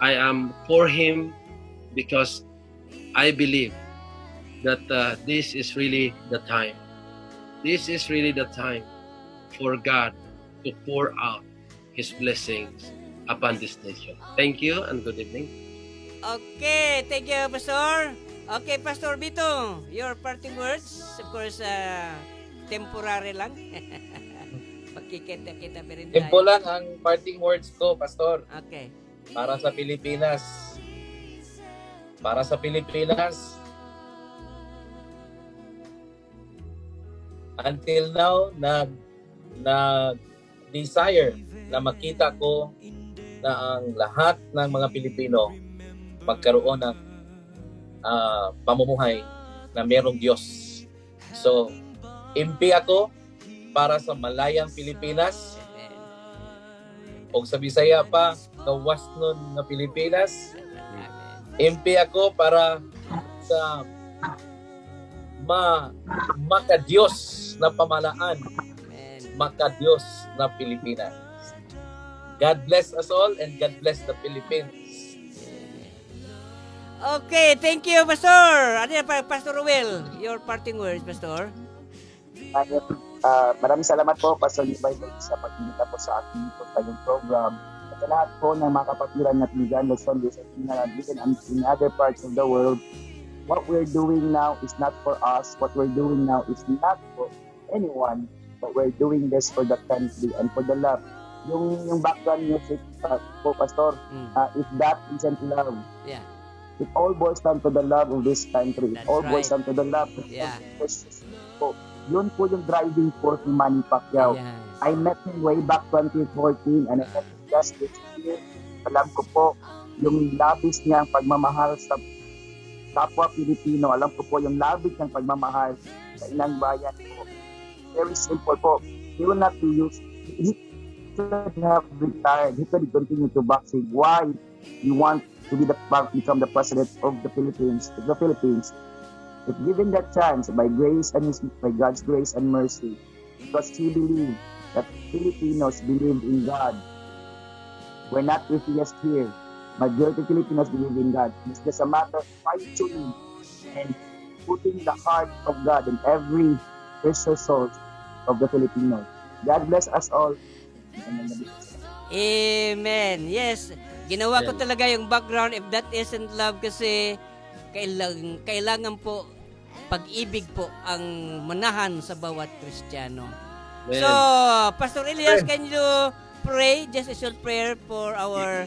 I am for him because I believe that this is really the time. This is really the time for God to pour out His blessings upon this nation. Thank you and good evening. Okay, thank you, Pastor. Okay, Pastor Vito, your parting words. Of course, temporary lang. Magkikita-kita pa rin tayo. Simple lang ang parting words ko, Pastor. Okay. Para sa Pilipinas. Para sa Pilipinas. Until now, desire na makita ko na ang lahat ng mga Pilipino magkaroon ng pamumuhay na merong Diyos. So, MP ako para sa malayang Pilipinas. O sa Bisaya pa, kawas nun na Pilipinas. MP ako para sa maka-Diyos na pamalaan. Maka-Diyos na Pilipinas. God bless us all and God bless the Philippines. Okay, thank you, Pastor. Ano yan, Pastor Ruel? Your parting words, Pastor. Maraming salamat po, Pastor Levi, sa pag-invita po sa ating tayong program. At sa lahat po ng mga kapatiran natin dyan, Luzon, Visayas, and in other parts of the world, what we're doing now is not for us. What we're doing now is not for anyone, but we're doing this for the country and for the love. Yung background music po, Pastor, if that isn't love, yeah, it all boils down to the love of this country. That's It all right. boils down to the love of Yeah. this. So, yun po yung driving force ni Manny Pacquiao. Yes. I met him way back 2014 and I met him just this year. Alam ko po yung labis niyang pagmamahal sa kapwa Pilipino. Alam ko po yung labis niyang pagmamahal sa inang bayan po. Very simple po. He will not be used. He could have retired. He could continue to boxing. Why? He wants to become the president of the Philippines. If given that chance, by God's grace and mercy, because he believed that Filipinos believe in God. We're not atheists here. Majority of Filipinos believe in God. It's just a matter of fine-tuning and putting the heart of God in every precious soul of the Filipinos. God bless us all. Amen. Yes. Ginawa ko talaga yung background, if that isn't love, kasi kailangan po pag-ibig po ang manahan sa bawat Kristiyano. Amen. So, Pastor Elias, can you pray just a short prayer for our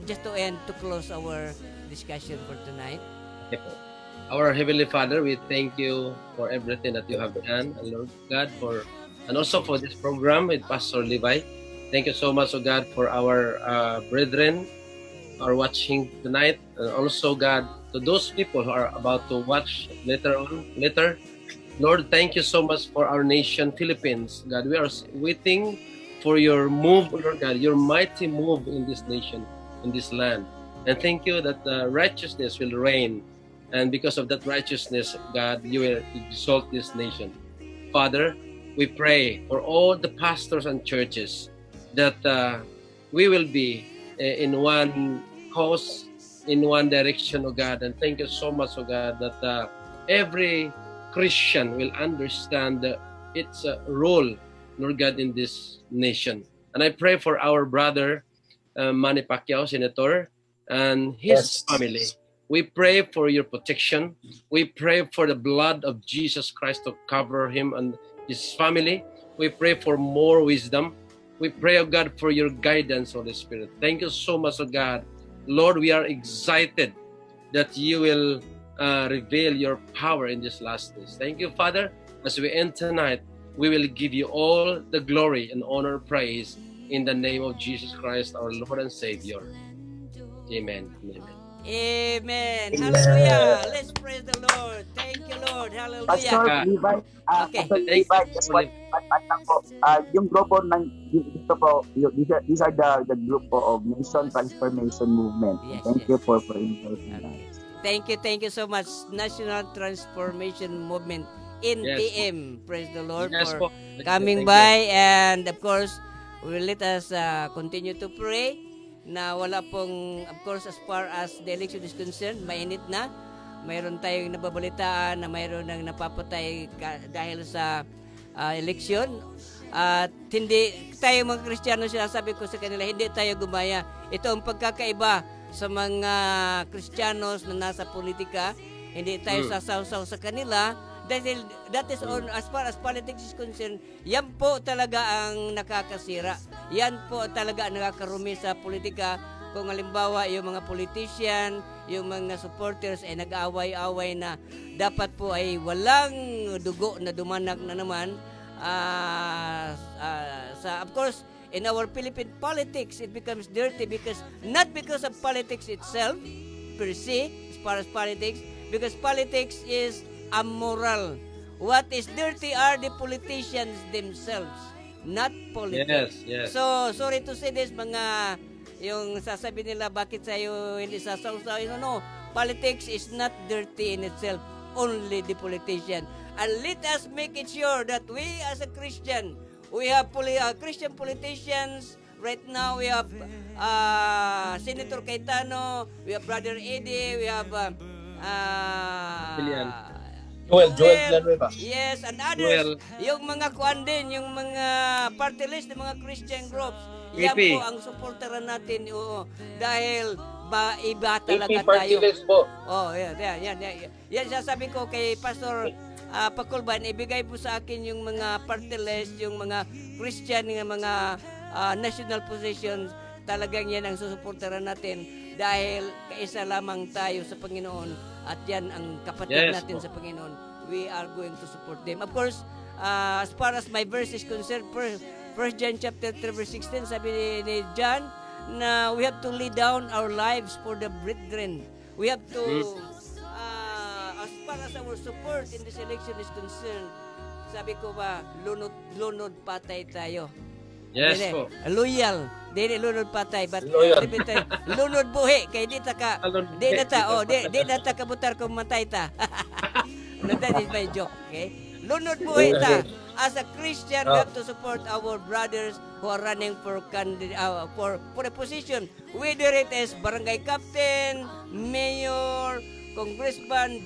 just to close our discussion for tonight? Our Heavenly Father, we thank you for everything that you have done, and Lord God, and also for this program with Pastor Levi. Thank you so much, oh God, for our brethren who are watching tonight, and also, God, to those people who are about to watch later. Lord, thank you so much for our nation, Philippines. God, we are waiting for your move, Lord God, your mighty move in this nation, in this land. And thank you that righteousness will reign. And because of that righteousness, God, you will exalt this nation. Father, we pray for all the pastors and churches that we will be in one cause, in one direction, oh God. And thank you so much, oh God, that every Christian will understand its role, Lord God, in this nation. And I pray for our brother, Manny Pacquiao, Senator, and his family. We pray for your protection. We pray for the blood of Jesus Christ to cover him and his family. We pray for more wisdom. We pray, oh God, for your guidance, Holy Spirit. Thank you so much, oh God. Lord, we are excited that you will reveal your power in this last days. Thank you, Father. As we end tonight, we will give you all the glory and honor and praise in the name of Jesus Christ, our Lord and Savior. Amen. Amen. Amen. Hallelujah. Let's praise the Lord. Thank you, Lord. Hallelujah. Pastor Levi, Okay. Pastor Levi, just one lang po. Yung grupo ng dito po, these are the group po of Nation Transformation Movement. Yes, Thank yes. you for inviting Okay. us. Thank you so much, National Transformation Movement, NTM. Praise the Lord Yes, for po. coming Thank by, and of course, will let us continue to pray na wala pong, of course, as far as the election is concerned, mainit na. Mayroon tayong nababalitaan na mayroon nang napapatay dahil sa eleksyon. At hindi tayo mga Kristiyano, sinasabi ko sa kanila, hindi tayo gumaya. Ito ang pagkakaiba sa mga Kristiyanos na nasa politika. Hindi tayo sasawsaw sa kanila. Dahil that is on, as far as politics is concerned, yan po talaga ang nakakasira. Yan po talaga ang nakakarumi sa politika. Kung halimbawa yung mga politician, yung mga supporters ay nag-away-away na dapat po ay walang dugo na dumanak na naman. Of course, in our Philippine politics, it becomes dirty not because of politics itself, per se, as far as politics, because politics is amoral. What is dirty are the politicians themselves, not politics. Yes, yes. So, sorry to say this, mga yung sasabi nila, bakit sa'yo hindi sasawsaw? No, politics is not dirty in itself, only the politician. And let us make it sure that we as a Christian, we have Christian politicians. Right now, we have Senator Cayetano, we have Brother Eddie, we have Joel Villanueva. Yes, and others. Yung mga kuan din, yung mga party list ng mga Christian groups. Yan po ang suportaran natin. Oo, dahil iba talaga tayo. Po. Oh, yan sasabi ko kay Pastor Pakulban, ibigay po sa akin yung mga party list, yung mga Christian, yung mga national positions. Talagang yan ang susuportaran natin dahil kaisa lamang tayo sa Panginoon at yan ang kapatid natin sa Panginoon. We are going to support them. Of course, as far as my verse is concerned, 1 John chapter 3 verse 16, sabi ni John na we have to lay down our lives for the brethren. We have to, as far as our support in this election is concerned, sabi ko ba, lunod patay tayo. Yes Dili, po. loyal. Dili lunod patay, but Loyal. lunod buhi kay di ta ka di na ta kabutar kung matay ta. No, that is my joke, okay? Lunod buhi ta. As a Christian, we have to support our brothers who are running for a position, whether it is barangay captain, mayor, congressman,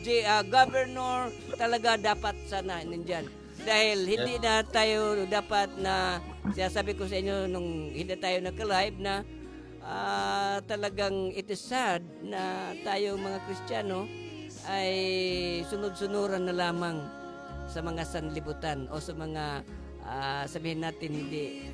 governor, talaga dapat sana nandyan. Dahil hindi na tayo dapat na, sinasabi ko sa inyo nung hindi tayo nagka-live na talagang it is sad na tayo mga Kristiyano ay sunod-sunuran na lamang sa mga sanlibutan o sa mga sabihin natin hindi